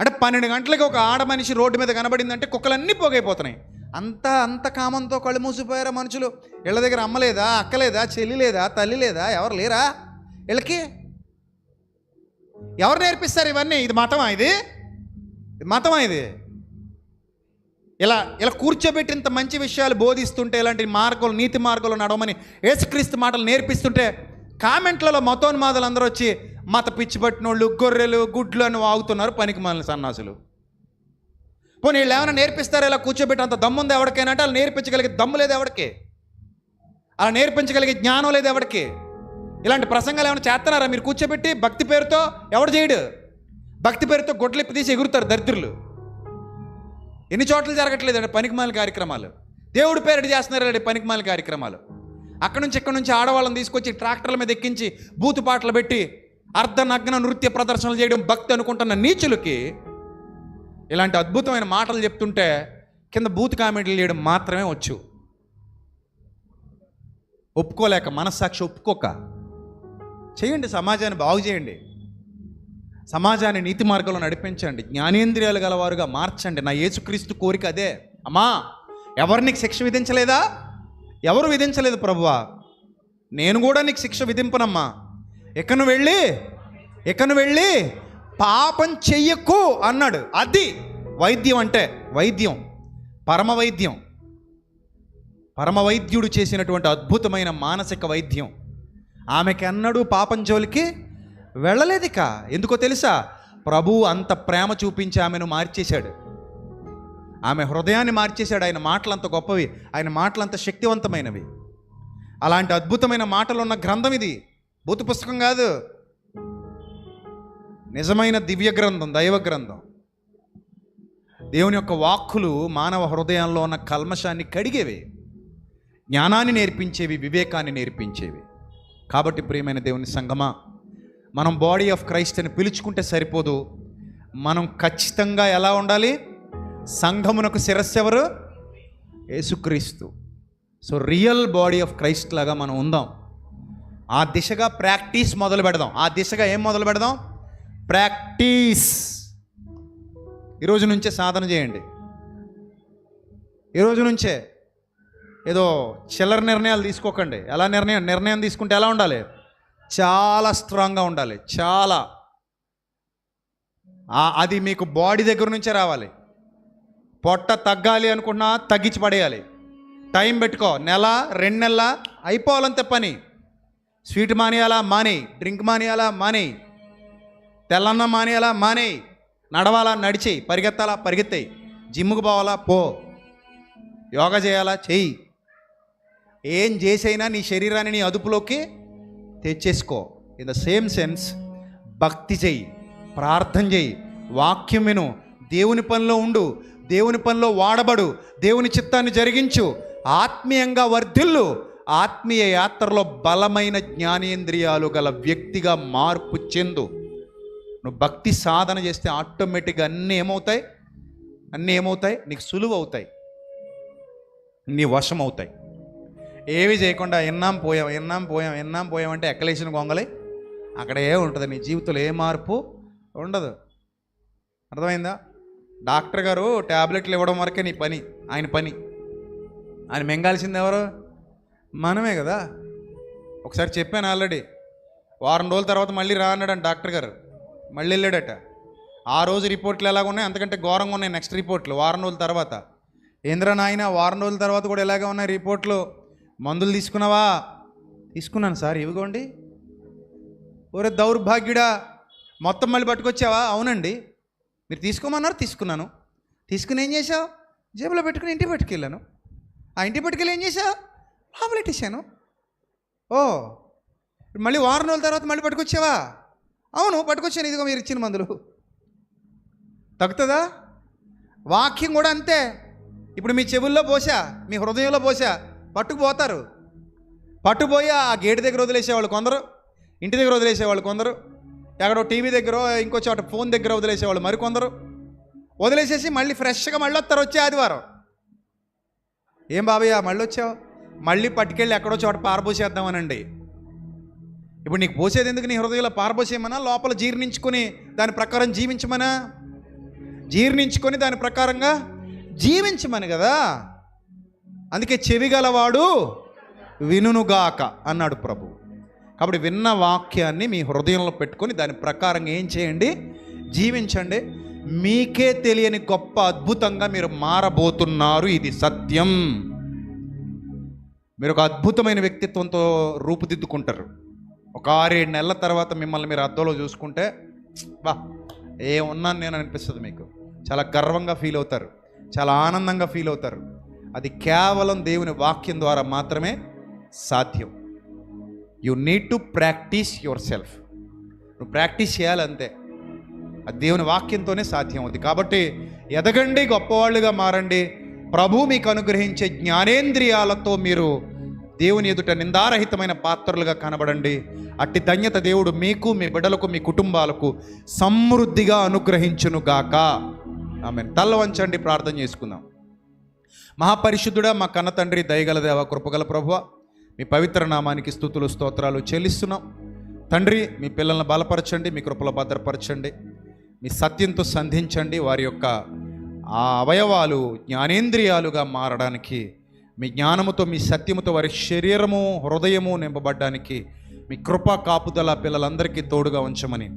అంటే 12 గంటలకి ఒక ఆడ మనిషి రోడ్డు మీద కనబడిందంటే కుక్కలన్నీ పోగైపోతున్నాయి. అంత కామంతో కళ్ళు మూసిపోయారా మనుషులు? వీళ్ళ దగ్గర అమ్మ లేదా, అక్క లేదా, చెల్లి లేదా, తల్లి లేదా, ఎవరు లేరా వీళ్ళకి? ఎవరు నేర్పిస్తారు ఇవన్నీ? ఇది మతమా? ఇది మతమా? ఇది ఇలా కూర్చోబెట్టి ఇంత మంచి విషయాలు బోధిస్తుంటే, ఇలాంటి మార్గాలు, నీతి మార్గాలు నడవమని యేసుక్రీస్తు మాటలు నేర్పిస్తుంటే కామెంట్లలో మతోన్మాదులు అందరూ వచ్చి మత పిచ్చి పట్టినోళ్ళు, గొర్రెలు, గుడ్లు అని వాగుతున్నారు, పనికి మాలిన సన్నాసులు. పోనీ వీళ్ళు ఏమైనా నేర్పిస్తారా? ఇలా కూర్చోబెట్టి అంత దమ్ముంది ఎవరికైనా అంటే వాళ్ళు నేర్పించగలిగే దమ్ము లేదు ఎవరికి, అలా నేర్పించగలిగే జ్ఞానం లేదు ఎవరికి. ఇలాంటి ప్రసంగాలు ఏమైనా చేస్తున్నారా మీరు కూర్చోబెట్టి? భక్తి పేరుతో ఎవడు చేయడు? భక్తి పేరుతో గొడ్లిప్పి తీసి ఎగురుతారు దరిద్రులు. ఎన్ని చోట్ల జరగట్లేదండి పనికిమాలిన కార్యక్రమాలు. దేవుడి పేరిట చేస్తున్నారండి పనికిమాలిన కార్యక్రమాలు. అక్కడి నుంచి ఆడవాళ్ళని తీసుకొచ్చి ట్రాక్టర్ల మీద ఎక్కించి బూతు పాటలు పెట్టి అర్ధనగ్న నృత్య ప్రదర్శనలు చేయడం భక్తి అనుకుంటున్న నీచులకి ఇలాంటి అద్భుతమైన మాటలు చెప్తుంటే కింద బూతు కామెంట్లు చేయడం మాత్రమే వచ్చు. ఒప్పుకోలేక, మనస్సాక్షి ఒప్పుకోక చేయండి. సమాజాన్ని బాగు చేయండి, సమాజాన్ని నీతి మార్గంలో నడిపించండి, జ్ఞానేంద్రియాలు గలవారుగా మార్చండి. నా యేసుక్రీస్తు కోరిక అదే. అమ్మా, ఎవరు నీకు శిక్ష విధించలేదా? ఎవరు విధించలేదు ప్రభువా, నేను కూడా నీకు శిక్ష విధింపనమ్మా. ఎక్కను వెళ్ళి పాపం చెయ్యకు అన్నాడు. అది వైద్యం అంటే, వైద్యం, పరమవైద్యుడు చేసినటువంటి అద్భుతమైన మానసిక వైద్యం. ఆమెకి అన్నాడు పాపం జోలికి వెళ్ళలేదిక. ఎందుకో తెలుసా? ప్రభువు అంత ప్రేమ చూపించి ఆమెను మార్చేశాడు, ఆమె హృదయాన్ని మార్చేశాడు. ఆయన మాటలు అంత గొప్పవి, ఆయన మాటలు అంత శక్తివంతమైనవి. అలాంటి అద్భుతమైన మాటలు ఉన్న గ్రంథం ఇది, భూత పుస్తకం కాదు, నిజమైన దివ్య గ్రంథం, దైవ గ్రంథం. దేవుని యొక్క వాక్కులు మానవ హృదయంలో ఉన్న కల్మషాన్ని కడిగేవి, జ్ఞానాన్ని నేర్పించేవి, వివేకాన్ని నేర్పించేవి. కాబట్టి ప్రియమైన దేవుని సంగమా, మనం బాడీ ఆఫ్ క్రైస్ట్ అని పిలుచుకుంటే సరిపోదు. మనం ఖచ్చితంగా ఎలా ఉండాలి? సంఘమునకు శిరస్సు ఎవరు? యేసుక్రీస్తు. So real body of Christ లాగా మనం ఉందాం. ఆ దిశగా ప్రాక్టీస్ మొదలు పెడదాం. ఆ దిశగా ఏం మొదలు పెడదాం? ప్రాక్టీస్. ఈరోజు నుంచే సాధన చేయండి. ఈరోజు నుంచే ఏదో చిల్లర నిర్ణయాలు తీసుకోకండి. ఎలా నిర్ణయం తీసుకుంటే ఎలా ఉండాలి? చాలా స్ట్రాంగ్గా ఉండాలి. చాలా అది మీకు బాడీ దగ్గర నుంచే రావాలి. పొట్ట తగ్గాలి అనుకున్నా తగ్గించి పడేయాలి. టైం పెట్టుకో, 1-2 నెలల అయిపోవాలంతే పని. స్వీట్ మానేయాలా? మానేయి. డ్రింక్ మానేయాలా? మానేయి. తెల్లన్నం మానేయాలా? మానేయి. నడవాలా? నడిచేయి. పరిగెత్తాలా? పరిగెత్తాయి. జిమ్కి పోవాలా? పో. యోగా చేయాలా? చెయ్యి. ఏం చేసైనా నీ శరీరాన్ని నీ అదుపులోకి తెచ్చేసుకో. ఇన్ ద సేమ్ సెన్స్ భక్తి చెయ్యి, ప్రార్థన చెయ్యి, వాక్యం విను, దేవుని పనిలో ఉండు, దేవుని పనిలో వాడబడు, దేవుని చిత్తాన్ని జరిగించు, ఆత్మీయంగా వర్ధిల్లు, ఆత్మీయ యాత్రలో బలమైన జ్ఞానేంద్రియాలు గల వ్యక్తిగా మార్పు చెందు. నువ్వు భక్తి సాధన చేస్తే ఆటోమేటిక్గా అన్నీ ఏమవుతాయి? నీకు సులువు అవుతాయి, నీ వశం అవుతాయి. ఏవి చేయకుండా ఎన్నాం పోయాం అంటే ఎక్కలేసిన గొంగలి అక్కడే ఉంటుంది. నీ జీవితంలో ఏ మార్పు ఉండదు. అర్థమైందా? డాక్టర్ గారు ట్యాబ్లెట్లు ఇవ్వడం వరకే నీ పని, ఆయన పని. ఆయన మింగాల్సింది ఎవరు? మనమే కదా. ఒకసారి చెప్పాను ఆల్రెడీ. 1 వారం రోజుల తర్వాత మళ్ళీ రా అన్నాడు డాక్టర్ గారు. మళ్ళీ వెళ్ళాడట. ఆ రోజు రిపోర్ట్లు ఎలాగ ఉన్నాయి, అంతకంటే ఘోరంగా ఉన్నాయి నెక్స్ట్ రిపోర్ట్లు 1 వారం రోజుల తర్వాత. ఏంద్రా నాయన 1 వారం రోజుల తర్వాత కూడా ఎలాగే ఉన్నాయి రిపోర్ట్లు? మందులు తీసుకున్నావా? తీసుకున్నాను సార్, ఇవిగోండి. ఒరే దౌర్భాగ్యుడా, మొత్తం మళ్ళీ పట్టుకొచ్చావా? అవునండి. మీరు తీసుకోమన్నారు, తీసుకున్నాను. తీసుకుని ఏం చేసావు? జేబులో పెట్టుకుని ఇంటికి పట్టుకెళ్ళాను. ఆ ఇంటికి పట్టుకెళ్ళి ఏం చేసావు? లోపలెట్టేసాను. ఓ, మళ్ళీ 1 వారం రోజుల తర్వాత మళ్ళీ పట్టుకొచ్చావా? అవును, పట్టుకొచ్చాను. ఇదిగో మీరు ఇచ్చిన మందులు. తగ్గుతుందా? వాక్యం కూడా అంతే. ఇప్పుడు మీ చెవుల్లో పోసా, మీ హృదయంలో పోసా, పట్టుకుపోతారు. పట్టుకుపోయి ఆ గేటు దగ్గర వదిలేసేవాళ్ళు కొందరు, ఇంటి దగ్గర వదిలేసేవాళ్ళు కొందరు, ఎక్కడో టీవీ దగ్గర, ఇంకో చోట ఫోన్ దగ్గర వదిలేసేవాళ్ళు మరికొందరు. వదిలేసేసి మళ్ళీ ఫ్రెష్గా మళ్ళీ వస్తారు వచ్చే ఆదివారం. ఏం బాబయ్య మళ్ళీ వచ్చావు, మళ్ళీ పట్టుకెళ్ళి ఎక్కడో చోట పారబోసేద్దామనండి. ఇప్పుడు నీకు పోసేది ఎందుకు? నీ హృదయంలో పారబోసేయమనా, లోపల జీర్ణించుకొని దాని ప్రకారం జీవించమనా? జీర్ణించుకొని దాని ప్రకారంగా జీవించమని కదా. అందుకే చెవిగలవాడు వినుగాక అన్నాడు ప్రభు. కాబట్టి విన్న వాక్యాన్ని మీ హృదయంలో పెట్టుకొని దాని ప్రకారంగా ఏం చేయండి? జీవించండి. మీకే తెలియని గొప్ప అద్భుతంగా మీరు మారబోతున్నారు. ఇది సత్యం. మీరు ఒక అద్భుతమైన వ్యక్తిత్వంతో రూపుదిద్దుకుంటారు. ఒక 6-7 నెలల తర్వాత మిమ్మల్ని మీరు అద్దంలో చూసుకుంటే బా ఏమున్నాను నేను అనిపిస్తుంది. మీకు చాలా గర్వంగా ఫీల్ అవుతారు, చాలా ఆనందంగా ఫీల్ అవుతారు. అది కేవలం దేవుని వాక్యం ద్వారా మాత్రమే సాధ్యం. You need to practice your self. నువ్వు ప్రాక్టీస్ చేయాలంతే. అది దేవుని వాక్యంతోనే సాధ్యం అవుతుంది. కాబట్టి ఎదగండి, గొప్పవాళ్ళుగా మారండి. ప్రభు మీకు అనుగ్రహించే జ్ఞానేంద్రియాలతో మీరు దేవుని ఎదుట నిందారహితమైన పాత్రలుగా కనబడండి. అట్టి ధన్యత దేవుడు మీకు, మీ బిడ్డలకు, మీ కుటుంబాలకు సమృద్ధిగా అనుగ్రహించునుగాక. ఆమేన్. తల్ల వంచండి, ప్రార్థన చేసుకుందాం. మహాపరిశుద్ధుడా, మా కన్న తండ్రి, దయగల దేవ, కృపగల ప్రభువా, మీ పవిత్ర నామానికి స్తుతులు స్తోత్రాలు చెల్లిస్తున్నాం. తండ్రి, మీ పిల్లలను బలపరచండి, మీ కృపలో భద్రపరచండి, మీ సత్యంతో సంధించండి. వారి యొక్క ఆ అవయవాలు జ్ఞానేంద్రియాలుగా మారడానికి, మీ జ్ఞానముతో, మీ సత్యముతో వారి శరీరము, హృదయము నింపబడ్డానికి మీ కృప కాపుదల పిల్లలందరికీ తోడుగా ఉంచమని,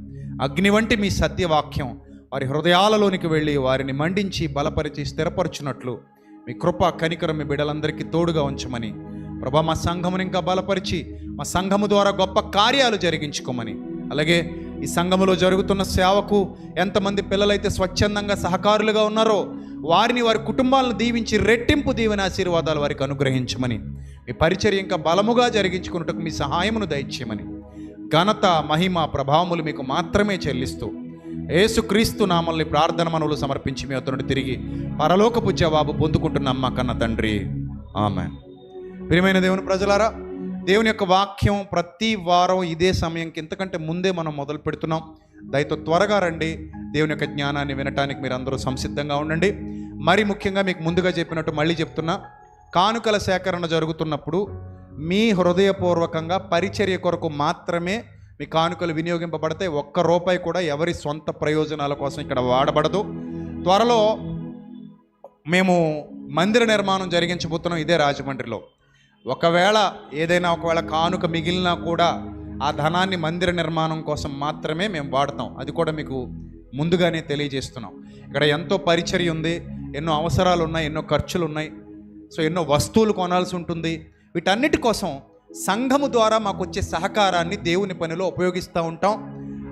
అగ్ని వంటి మీ సత్యవాక్యం వారి హృదయాలలోనికి వెళ్ళి వారిని మండించి బలపరిచి స్థిరపరచున్నట్లు మీ కృప కనికరం మీ బిడ్డలందరికీ తోడుగా ఉంచమని ప్రభా, మా సంఘమును ఇంకా బలపరిచి మా సంఘము ద్వారా గొప్ప కార్యాలు జరిగించుకోమని, అలాగే ఈ సంఘములో జరుగుతున్న సేవకు ఎంతమంది పిల్లలైతే స్వచ్ఛందంగా సహకారులుగా ఉన్నారో వారిని, వారి కుటుంబాలను దీవించి రెట్టింపు దీవెన ఆశీర్వాదాలు వారికి అనుగ్రహించమని, మీ పరిచర్య ఇంకా బలముగా జరిగించుకున్నట్టుకు మీ సహాయమును దయచేయమని, ఘనత మహిమ ప్రభావములు మీకు మాత్రమే చెల్లిస్తూ యేసుక్రీస్తు నామల్ని ప్రార్థన మనవులు సమర్పించి మీ అతనుడు తిరిగి పరలోకపు జవాబు పొందుకుంటున్నాం మా కన్న తండ్రి. ఆమేన్. ప్రియమైన దేవుని ప్రజలారా, దేవుని యొక్క వాక్యం ప్రతి వారం ఇదే సమయంకి ఇంతకంటే ముందే మనం మొదలు పెడుతున్నాం. దయతో త్వరగా రండి. దేవుని యొక్క జ్ఞానాన్ని వినటానికి మీరు అందరూ సంసిద్ధంగా ఉండండి. మరి ముఖ్యంగా మీకు ముందుగా చెప్పినట్టు మళ్ళీ చెప్తున్నా, కానుకల సేకరణ జరుగుతున్నప్పుడు మీ హృదయపూర్వకంగా పరిచర్య కొరకు మాత్రమే మీ కానుకలు వినియోగింపబడతాయి. ₹1 కూడా ఎవరి సొంత ప్రయోజనాల కోసం ఇక్కడ వాడబడదు. త్వరలో మేము మందిర నిర్మాణం జరిగించబోతున్నాం ఇదే రాజమండ్రిలో. ఒకవేళ కానుక మిగిలినా కూడా ఆ ధనాన్ని మందిర నిర్మాణం కోసం మాత్రమే మేము వాడతాం. అది కూడా మీకు ముందుగానే తెలియజేస్తున్నాం. ఇక్కడ ఎంతో పరిచర్య ఉంది, ఎన్నో అవసరాలు ఉన్నాయి, ఎన్నో ఖర్చులు ఉన్నాయి. సో ఎన్నో వస్తువులు కొనాల్సి ఉంటుంది. వీటన్నిటి కోసం సంఘము ద్వారా మాకు వచ్చే సహకారాన్ని దేవుని పనిలో ఉపయోగిస్తూ ఉంటాం.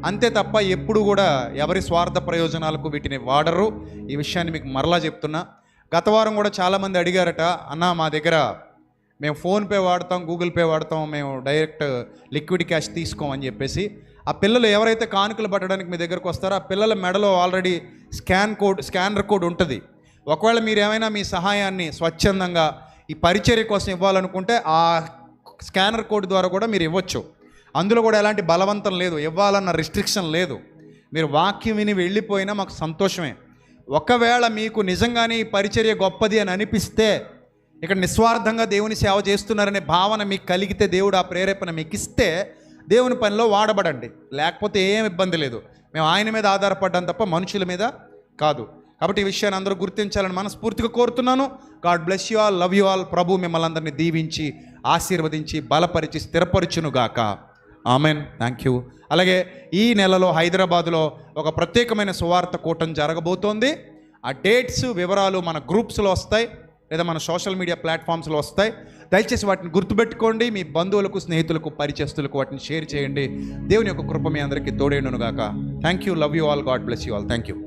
అంతే తప్ప ఎప్పుడు కూడా ఎవరి స్వార్థ ప్రయోజనాలకు వీటిని వాడరు. ఈ విషయాన్ని మీకు మరలా చెప్తున్నా. గత వారం కూడా చాలామంది అడిగారట, అన్న మా దగ్గర మేము ఫోన్పే వాడతాం, గూగుల్ పే వాడతాం, మేము డైరెక్ట్ లిక్విడ్ క్యాష్ తీసుకోమని చెప్పేసి. ఆ పిల్లలు ఎవరైతే కానుకలు పట్టడానికి మీ దగ్గరకు వస్తారో ఆ పిల్లల మెడలో ఆల్రెడీ స్కానర్ కోడ్ ఉంటుంది. ఒకవేళ మీరు ఏమైనా మీ సహాయాన్ని స్వచ్ఛందంగా ఈ పరిచర్య కోసం ఇవ్వాలనుకుంటే ఆ స్కానర్ కోడ్ ద్వారా కూడా మీరు ఇవ్వచ్చు. అందులో కూడా ఎలాంటి బలవంతం లేదు, ఇవ్వాలన్న రిస్ట్రిక్షన్ లేదు. మీరు వాక్యం విని వెళ్ళిపోయినా మాకు సంతోషమే. ఒకవేళ మీకు నిజంగానే ఈ పరిచర్య గొప్పది అని అనిపిస్తే, ఇక్కడ నిస్వార్థంగా దేవుని సేవ చేస్తున్నారనే భావన మీకు కలిగితే, దేవుడు ఆ ప్రేరేపణ మీకు ఇస్తే దేవుని పనిలో వాడబడండి. లేకపోతే ఏం ఇబ్బంది లేదు. మేము ఆయన మీద ఆధారపడ్డాం తప్ప మనుషుల మీద కాదు. కాబట్టి ఈ విషయాన్ని అందరూ గుర్తించాలని మనస్ఫూర్తిగా కోరుతున్నాను. God bless you all, love you all. ప్రభు మిమ్మల్ని అందరినీ దీవించి ఆశీర్వదించి బలపరిచి స్థిరపరచునుగాక. ఆమెన్. Thank you. అలాగే ఈ నెలలో హైదరాబాదులో ఒక ప్రత్యేకమైన సువార్త కూటం జరగబోతోంది. ఆ డేట్స్ వివరాలు మన గ్రూప్స్లో వస్తాయి, లేదా మన సోషల్ మీడియా ప్లాట్ఫామ్స్లో వస్తాయి. దయచేసి వాటిని గుర్తుపెట్టుకోండి. మీ బంధువులకు, స్నేహితులకు, పరిచయస్తులకు వాటిని షేర్ చేయండి. దేవుని యొక్క కృప మీ అందరికీ తోడేనుగాక. Thank you. Love you all. God bless you all. Thank you.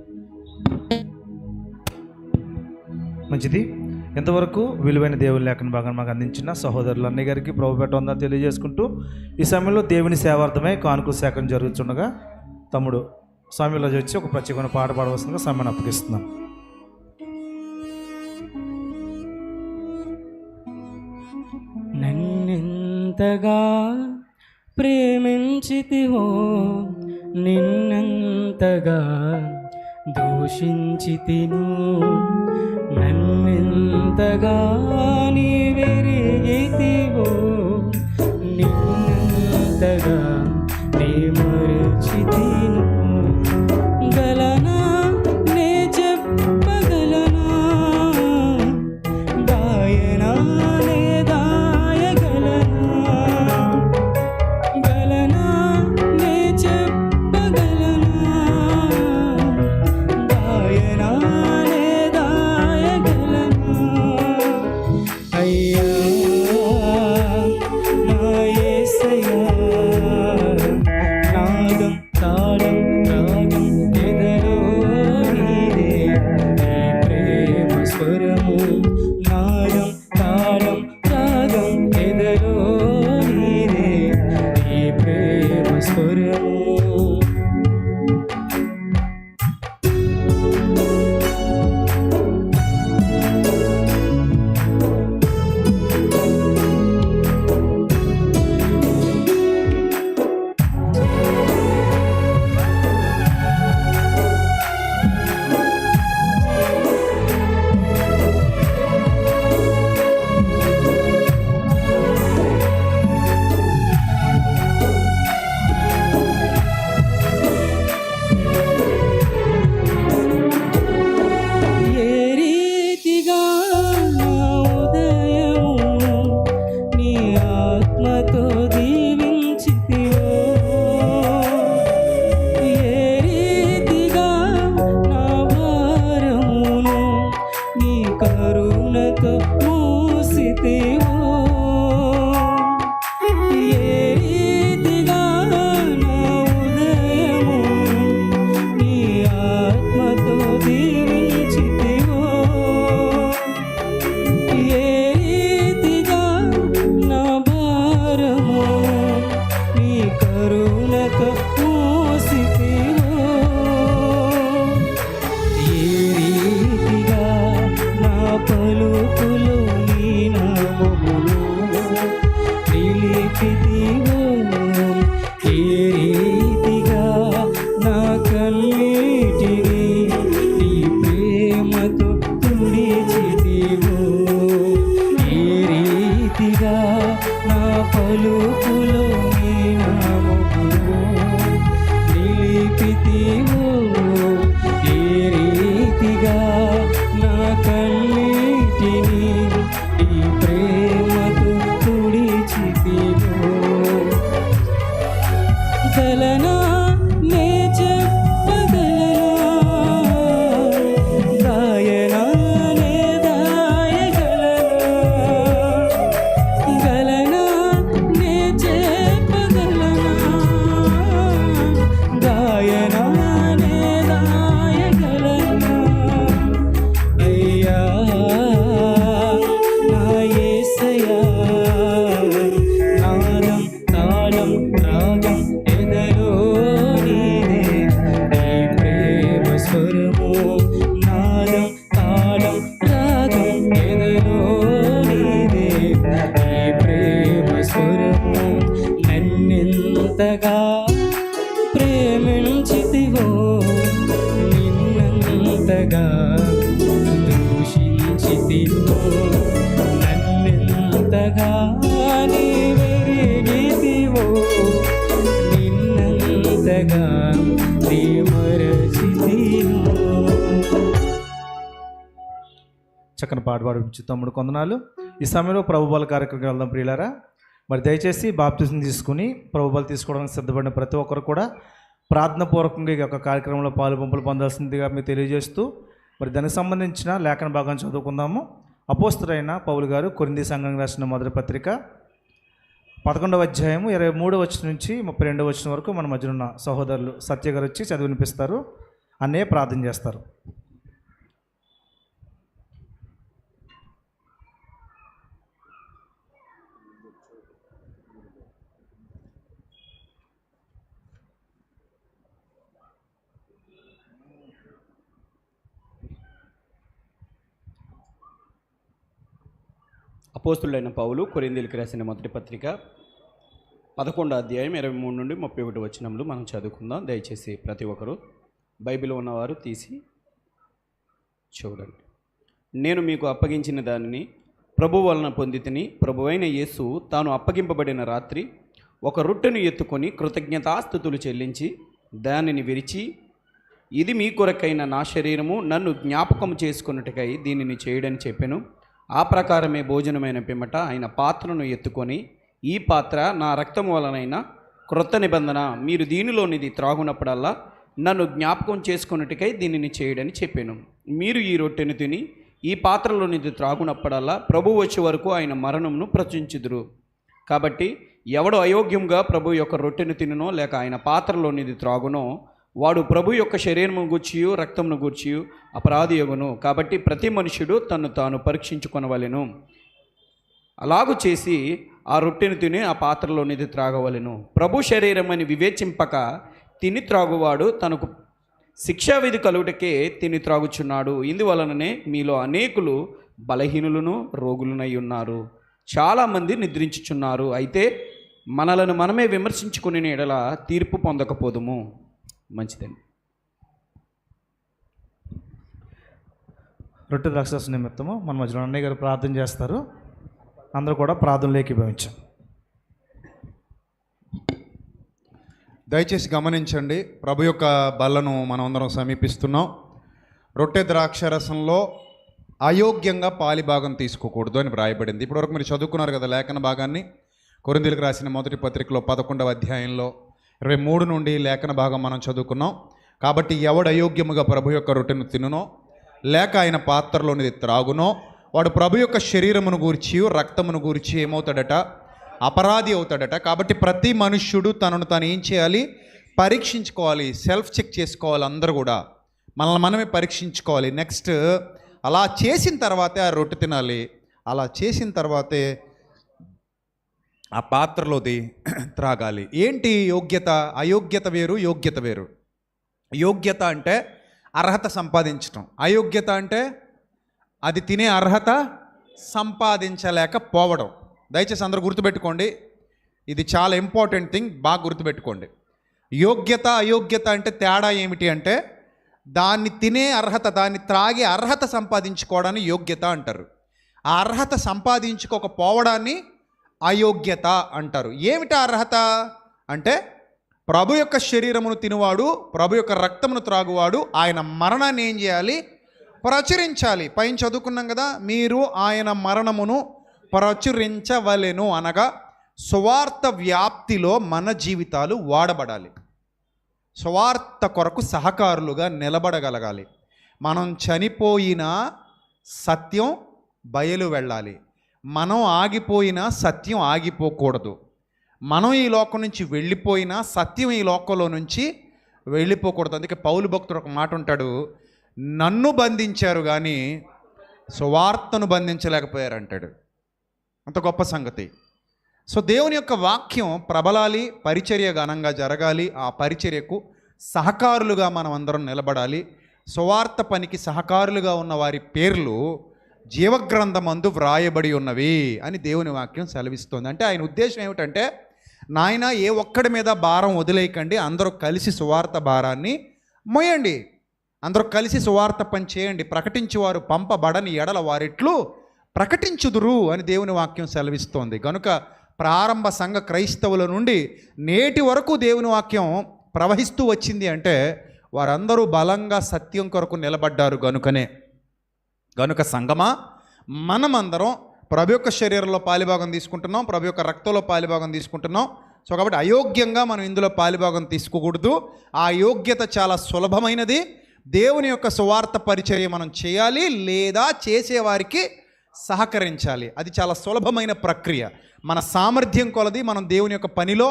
మంచిది. ఇంతవరకు విలువైన దేవుని లేఖన భాగాన్ని మాకు అందించిన సహోదరులు అన్నయ్య గారికి ప్రభుపేట వందనాలు తెలియజేసుకుంటూ, ఈ సమయంలో దేవుని సేవార్థమై కానుక సేకరణ జరుగుతుండగా తమ్ముడు స్వామిలో వచ్చి ఒక ప్రత్యేకమైన పాట పాడవలసిందిగా సమయాన్ని అప్పగిస్తున్నాం. నన్నెంతగా ప్రేమించితివో, నిన్నంతగా దూషించితిను నన్నెంతగా నీవెరిగితివో నిన్నంతగా నీ మరచితిను గలనా నే చెప్పగలనా దాయనా నే దాయగలనా గలనా నే చెప్పగలనా దాయనా నే దాయగలనా అయ్యా నా యేసయ్యా నాదం తాళం రాగం ఎదలో నీదే నీ ప్రేమ స్వరము నాదం తాళం రాగం ఎదలో నీదే నీ ప్రేమ స్వరము ఏ రీతిగా నా ఉదయము నీ ఆత్మతో దీవించితివో ఏ రీతిగా నా భారమును నీ కరుణతో మూసితివో ఏ రీతిగా నా ఉదయము నీ ఆత్మతో దీవించితివో ఏ రీతిగా నా భారము నీ కరుణతో మోసితివో ఏ రీతిగా నా పలుకులు నీ నామమును నిలిపితివో ఏ రీతిగా నా కన్నీటిని నీ ప్రేమతో తుడిచితివో ఏ రీతిగా నా పలుకులు నీ నామమును నిలిపితివో ఏ రీతిగా నా కన్నీటిని నీ ప్రేమతో తుడిచితివో గలనా నే చెప్పగలనా దాయనా నే దాయగలనా గలనా నే చెప్పగలనా దాయనా నే దాయగలనా అయ్యా నా యేసయ్యా నాదం తాళం రాగం ఎదలో నీదే నీ ప్రేమ స్వరము నాదం తాళం రాగం ఎదలో నీదే నీ ప్రేమ స్వరము నన్నెంతగా ప్రేమించితివో నిన్నంతగా దూషించితివో నన్నెంతగా నీవెరిగితివో నిన్నంతగా నీ మరచితివో చక్కని పాట పాడించు తమ్ముడు కొందనాలు. ఈ సమయంలో ప్రభుబల కార్యక్రమం వెళ్దాం ప్రియులారా. మరి దయచేసి బాప్తిజం తీసుకుని ప్రభుబలు తీసుకోవడానికి సిద్ధపడిన ప్రతి ఒక్కరు కూడా ప్రార్థనాపూర్వకంగా ఈ యొక్క కార్యక్రమంలో పాలుపంపులు పొందాల్సిందిగా మీకు తెలియజేస్తూ మరి దానికి సంబంధించిన లేఖన భాగం చదువుకుందాము. అపోస్తులైన పౌలు గారు కొరింథీ సంఘానికి రాసిన మొదటి పత్రిక 11వ అధ్యాయము 23వ వచనం నుంచి 32వ వచనం వరకు మన మధ్య ఉన్న సహోదరులు సత్య గారు వచ్చి చదివి వినిపిస్తారు. అన్నయ్య ప్రార్థన చేస్తారు. అపోస్తులైన పౌలు కొరింథీయులకు రాసిన మొదటి పత్రిక 11వ అధ్యాయం 23 నుండి 31 వచనములు మనం చదువుకుందాం. దయచేసి ప్రతి ఒక్కరూ బైబిల్ ఉన్నవారు తీసి చూడండి, నేను మీకు అప్పగించిన దానిని ప్రభు వలన పొందితిని. ప్రభువైన యేసు తాను అప్పగింపబడిన రాత్రి ఒక రొట్టెను ఎత్తుకొని కృతజ్ఞతాస్తుతులు చెల్లించి దానిని విరిచి, ఇది మీ కొరకైన నా శరీరము, నన్ను జ్ఞాపకం చేసుకున్నట్టుకై దీనిని చేయడని చెప్పెను. ఆ ప్రకారమే భోజనమైన పిమ్మట ఆయన పాత్రను ఎత్తుకొని, ఈ పాత్ర నా రక్తం వలనైన క్రొత్త నిబంధన, మీరు దీనిలోనిది త్రాగునప్పుడల్లా నన్ను జ్ఞాపకం చేసుకున్నట్టుకై దీనిని చేయడని చెప్పాను. మీరు ఈ రొట్టెను తిని ఈ పాత్రలోనిది త్రాగునప్పుడల్లా ప్రభు వచ్చే వరకు ఆయన మరణమును ప్రచురించుదురు. కాబట్టి ఎవడు అయోగ్యంగా ప్రభు యొక్క రొట్టెను తినునో లేక ఆయన పాత్రలోనిది త్రాగునో వాడు ప్రభు యొక్క శరీరమును గూర్చియు రక్తమును గూర్చియు అపరాధి యగును. కాబట్టి ప్రతి మనుష్యుడు తన్ను తాను పరీక్షించుకొనవలెను. అలాగు చేసి ఆ రొట్టెను తిని ఆ పాత్రలోనిది త్రాగవలెను. ప్రభు శరీరం అని వివేచింపక తిని త్రాగువాడు తనకు శిక్షావిధి కలుగుటకే తిని త్రాగుచున్నాడు. ఇందువలననే మీలో అనేకులు బలహీనులను రోగులనై ఉన్నారు, చాలామంది నిద్రించుచున్నారు. అయితే మనలను మనమే విమర్శించుకునే ఎడల తీర్పు పొందకపోదుము. మంచిదండి. రొట్టె ద్రాక్షరస నిమిత్తము మన మధ్యలో అన్నయ్య గారు ప్రార్థన చేస్తారు. అందరూ కూడా ప్రార్థనలో ఏకీభవించాం. దయచేసి గమనించండి, ప్రభు యొక్క బల్లను మనం అందరం సమీపిస్తున్నాం. రొట్టె ద్రాక్షరసంలో అయోగ్యంగా పాలిభాగం తీసుకోకూడదు అని వ్రాయబడింది. ఇప్పటివరకు మీరు చదువుకున్నారు కదా లేఖన భాగాన్ని. కొరింథీయులకు రాసిన మొదటి పత్రికలో 11వ అధ్యాయంలో 23 నుండి లేఖన భాగం మనం చదువుకున్నాం. కాబట్టి ఎవడు అయోగ్యముగా ప్రభు యొక్క రొట్టెను తినునో లేక ఆయన పాత్రలోనిది త్రాగునో వాడు ప్రభు యొక్క శరీరమును గూర్చి రక్తమును గూర్చి ఏమవుతాడట? అపరాధి అవుతాడట. కాబట్టి ప్రతి మనుష్యుడు తనను తాను ఏం చేయాలి? పరీక్షించుకోవాలి, సెల్ఫ్ చెక్ చేసుకోవాలి. అందరూ కూడా మనల్ని మనమే పరీక్షించుకోవాలి. నెక్స్ట్ అలా చేసిన తర్వాతే ఆ రొట్టె తినాలి. అలా చేసిన తర్వాతే ఆ పాత్రలోది త్రాగాలి. ఏంటి యోగ్యత? అయోగ్యత వేరు, యోగ్యత వేరు. యోగ్యత అంటే అర్హత సంపాదించటం, అయోగ్యత అంటే అది తినే అర్హత సంపాదించలేకపోవడం. దయచేసి అందరూ గుర్తుపెట్టుకోండి, ఇది చాలా ఇంపార్టెంట్ థింగ్, బాగా గుర్తుపెట్టుకోండి. యోగ్యత అయోగ్యత అంటే తేడా ఏమిటి అంటే దాన్ని తినే అర్హత, దాన్ని త్రాగే అర్హత సంపాదించుకోవడాన్ని యోగ్యత అంటారు. ఆ అర్హత సంపాదించుకోకపోవడాన్ని అయోగ్యత అంటారు. ఏమిటి అర్హత అంటే ప్రభు యొక్క శరీరమును తినువాడు, ప్రభు యొక్క రక్తమును త్రాగువాడు ఆయన మరణాన్ని ఏం చేయాలి? ప్రచురించాలి. పైన చదువుకున్నాం కదా, మీరు ఆయన మరణమును ప్రచురించవలెను అనగా సువార్త వ్యాప్తిలో మన జీవితాలు వాడబడాలి. సువార్త కొరకు సహకారులుగా నిలబడగలగాలి. మనం చనిపోయినా సత్యం బయలు వెళ్ళాలి. మనం ఆగిపోయినా సత్యం ఆగిపోకూడదు. మనం ఈ లోకం నుంచి వెళ్ళిపోయినా సత్యం ఈ లోకంలో నుంచి వెళ్ళిపోకూడదు. అందుకే పౌలు భక్తుడు ఒక మాట ఉంటాడు, నన్ను బంధించారు కానీ సువార్తను బంధించలేకపోయారు అంటాడు. అంత గొప్ప సంగతి. సో దేవుని యొక్క వాక్యం ప్రబలాలి, పరిచర్య ఘనంగా జరగాలి. ఆ పరిచర్యకు సహకారులుగా మనం అందరం నిలబడాలి. సువార్త పనికి సహకారులుగా ఉన్న వారి పేర్లు జీవగ్రంథమందు వ్రాయబడి ఉన్నవి అని దేవుని వాక్యం సెలవిస్తుంది. అంటే ఆయన ఉద్దేశం ఏమిటంటే, నాయన ఏ ఒక్కడి మీద భారం వదిలేయకండి, అందరూ కలిసి సువార్త భారాన్ని మోయండి, అందరూ కలిసి సువార్త పని చేయండి, ప్రకటించేవారు పంపబడని ఎడల వారిట్లు ప్రకటించుదురు అని దేవుని వాక్యం సెలవిస్తోంది. కనుక ప్రారంభ సంఘ క్రైస్తవుల నుండి నేటి వరకు దేవుని వాక్యం ప్రవహిస్తూ వచ్చింది అంటే వారందరూ బలంగా సత్యం కొరకు నిలబడ్డారు. గనుక సంగమా, మనమందరం ప్రభు యొక్క శరీరంలో పాలిభాగం తీసుకుంటున్నాం, ప్రభు యొక్క రక్తంలో పాలిభాగం తీసుకుంటున్నాం. సో కాబట్టి అయోగ్యంగా మనం ఇందులో పాలిభాగం తీసుకోకూడదు. ఆ యోగ్యత చాలా సులభమైనది. దేవుని యొక్క సువార్త పరిచర్య మనం చేయాలి, లేదా చేసేవారికి సహకరించాలి. అది చాలా సులభమైన ప్రక్రియ. మన సామర్థ్యం కొలది మనం దేవుని యొక్క పనిలో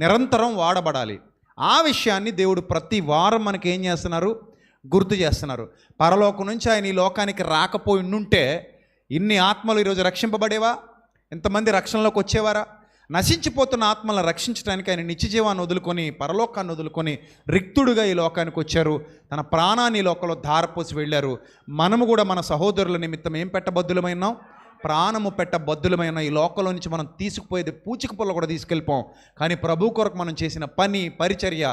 నిరంతరం వాడబడాలి. ఆ విషయాన్ని దేవుడు ప్రతి వారం మనకి ఏం చేస్తున్నారు? గుర్తు చేస్తున్నారు. పరలోకం నుంచి ఆయన ఈ లోకానికి రాకపోయి ఉంటే ఇన్ని ఆత్మలు ఈరోజు రక్షింపబడేవా? ఎంతమంది రక్షణలోకి వచ్చేవారా? నశించిపోతున్న ఆత్మలను రక్షించడానికి ఆయన నిత్యజీవాన్ని వదులుకొని, పరలోకాన్ని వదులుకొని రిక్తుడుగా ఈ లోకానికి వచ్చారు. తన ప్రాణాన్ని ఈ లోకంలో ధారపోసి వెళ్ళారు. మనము కూడా మన సహోదరుల నిమిత్తం ఏం పెట్టబద్దులమైనాం? ప్రాణము పెట్టబద్దులమైన ఈ లోకంలో నుంచి మనం తీసుకుపోయేది పూచిక పుల్ల కూడా తీసుకెళ్ళిపోం. కానీ ప్రభు కొరకు మనం చేసిన పని, పరిచర్య,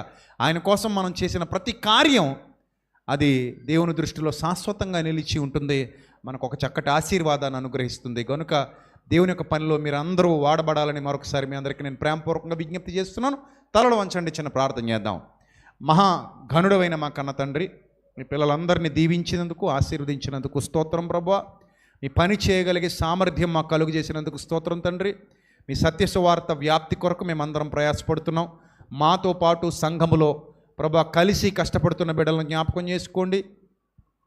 ఆయన కోసం మనం చేసిన ప్రతి కార్యం అది దేవుని దృష్టిలో శాశ్వతంగా నిలిచి ఉంటుంది, మనకు ఒక చక్కటి ఆశీర్వాదాన్ని అనుగ్రహిస్తుంది. కనుక దేవుని యొక్క పనిలో మీరు అందరూ వాడబడాలని మరొకసారి మీ అందరికీ నేను ప్రేమపూర్వకంగా విజ్ఞప్తి చేస్తున్నాను. తలలో వంచండి, చిన్న ప్రార్థన చేద్దాం. మహా ఘనుడవైన మా కన్న తండ్రి, మీ పిల్లలందరినీ దీవించినందుకు, ఆశీర్వదించినందుకు స్తోత్రం ప్రభువా. మీ పని చేయగలిగే సామర్థ్యం మాకు కలుగు చేసినందుకు స్తోత్రం తండ్రి. మీ సత్య సువార్త వ్యాప్తి కొరకు మేమందరం ప్రయాసపడుతున్నాం. మాతో పాటు సంఘములో ప్రభా కలిసి కష్టపడుతున్న బిడ్డలను జ్ఞాపకం చేసుకోండి.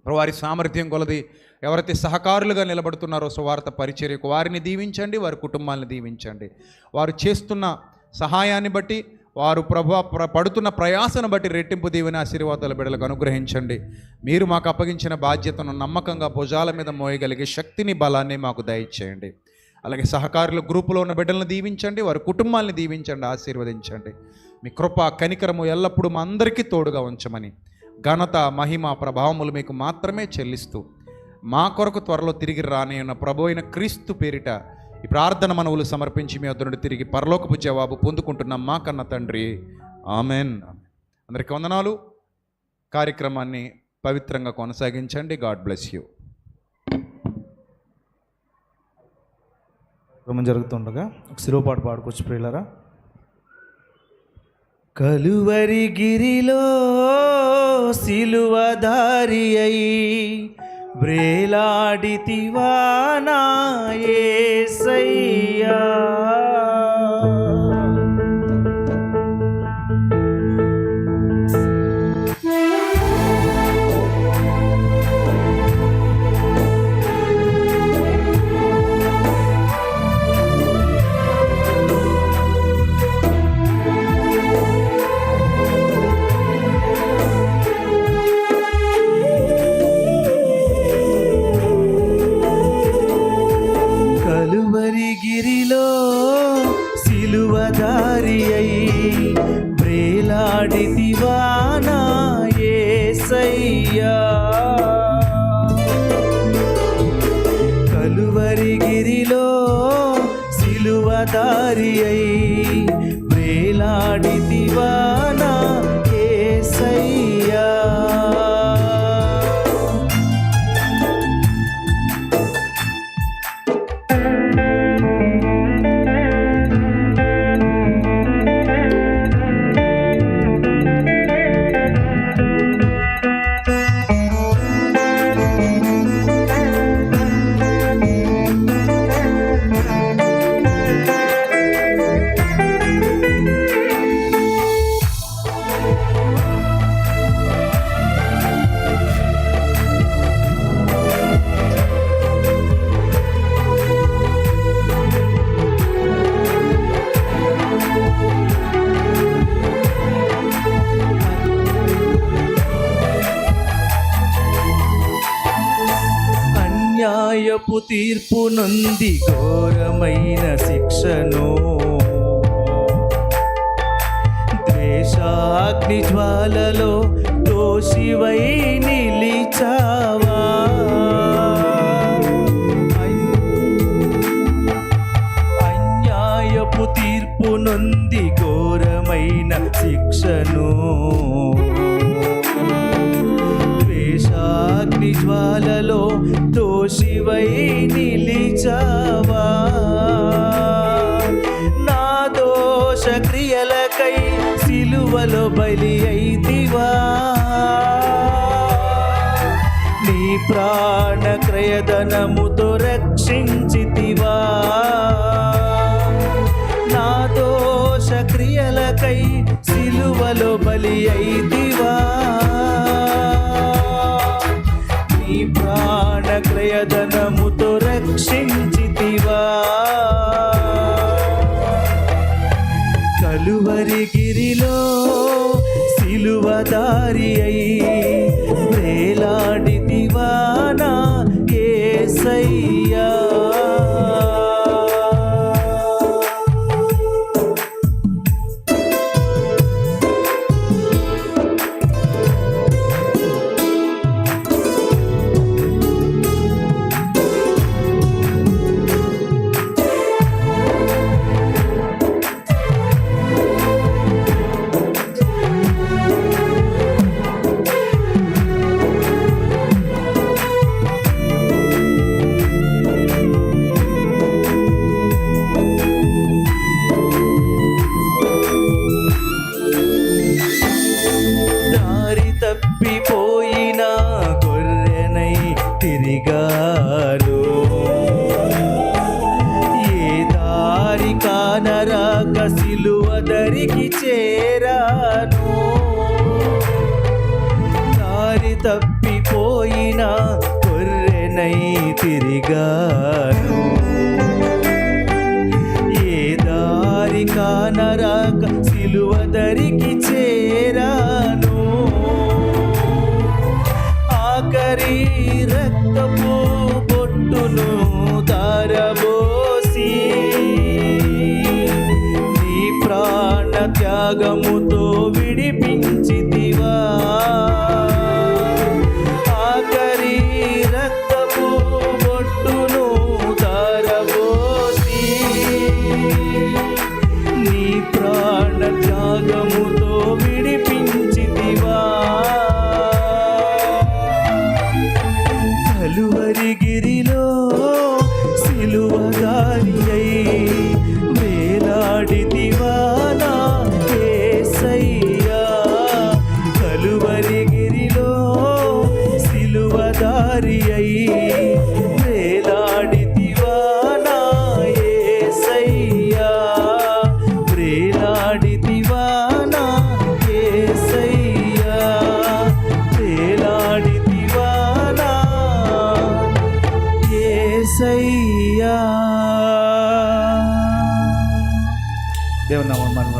వారి సామర్థ్యం కొలది ఎవరైతే సహకారులుగా నిలబడుతున్నారో సువార్త పరిచర్యకు వారిని దీవించండి, వారి కుటుంబాలను దీవించండి. వారు చేస్తున్న సహాయాన్ని బట్టి, వారు పడుతున్న ప్రయాసను బట్టి రెట్టింపు దీవెన ఆశీర్వాదాల బిడ్డలకు అనుగ్రహించండి. మీరు మాకు అప్పగించిన బాధ్యతను నమ్మకంగా భుజాల మీద మోయగలిగే శక్తిని, బలాన్ని మాకు దయచేయండి. అలాగే సహకారుల గ్రూపులో ఉన్న బిడ్డలను దీవించండి, వారి కుటుంబాలను దీవించండి, ఆశీర్వదించండి. మీ కృప కనికరము ఎల్లప్పుడూ మా అందరికీ తోడుగా ఉంచమని, ఘనత మహిమ ప్రభావములు మీకు మాత్రమే చెల్లిస్తూ, మా కొరకు త్వరలో తిరిగి రానియున్న ప్రభు అయిన క్రీస్తు పేరిట ఈ ప్రార్థన మనవులు సమర్పించి మీ వద్ద నుండి తిరిగి పరలోకపు జవాబు పొందుకుంటున్నాం మా కన్న తండ్రి. ఆమెన్. అందరికీ వందనాలు. కార్యక్రమాన్ని పవిత్రంగా కొనసాగించండి. God bless you. జరుగుతుండగా ఒక శిలువ పాట పాడుకోవచ్చు ప్రియులారా. కలువరి గిరిలో సిలువధారి అయి వ్రేలాడితివా నా యేసయ్యా. గిరిలో సిలువధారి అయి వ్రేలాడితివా నా యేసయ్యా. కలువరి గిరిలో సిలువధారి అయి వ్రేలాడితివా నా యేసయ్యా. న్యాయపు తీర్పు నుండి ఘోరమైన శిక్షను, ద్వేషాగ్ని జ్వాలలో దోషివై నిలిచావా. అన్యాయపు తీర్పు నుండి ఘోరమైన శిక్షను, ద్వేషాగ్ని జ్వాలలో దోషివై నిలిచావా. నా దోష క్రియలకై సిలువలో బలి అయితివా. నీ ప్రాణ క్రయధనముతో రక్షించితివా. నా దోష క్రియలకై సిలువలో బలి అయితివా. నీ ప్రాణ క్రయధనముతో రక్షించితివా. కలువరి గిరిలో సిలువధారి అయి వ్రేలాడితివా నా యేసయ్యా. తిరిగాను. ఏ దారి కానరాక సిలువ దరికి చేరాను. దారి తప్పిపోయిన కొర్రెనై తిరిగాను. ఏ దారి కానరాక సిలువ దరికి చేరాను. ఆఖరి రక్తపు బొట్టును దారబోసి నీ ప్రాణ త్యాగముతో విడిపించితివా. ఆఖరి రక్తపు బొట్టును దారబోసి నీ ప్రాణ త్యాగముతో విడిపించితివా. కలువరిగిరిలో సిలువదారి అయి వేలాడితివా నా యేసయ్యా. కలువరిగిరిలో సిలువదారి అయి వేలాడితివా నా యేసయ్యా. వేలాడితివా నా యేసయ్యా. వేలాడితివా నా యేసయ్యా. దేవుని నామమున మహిమ.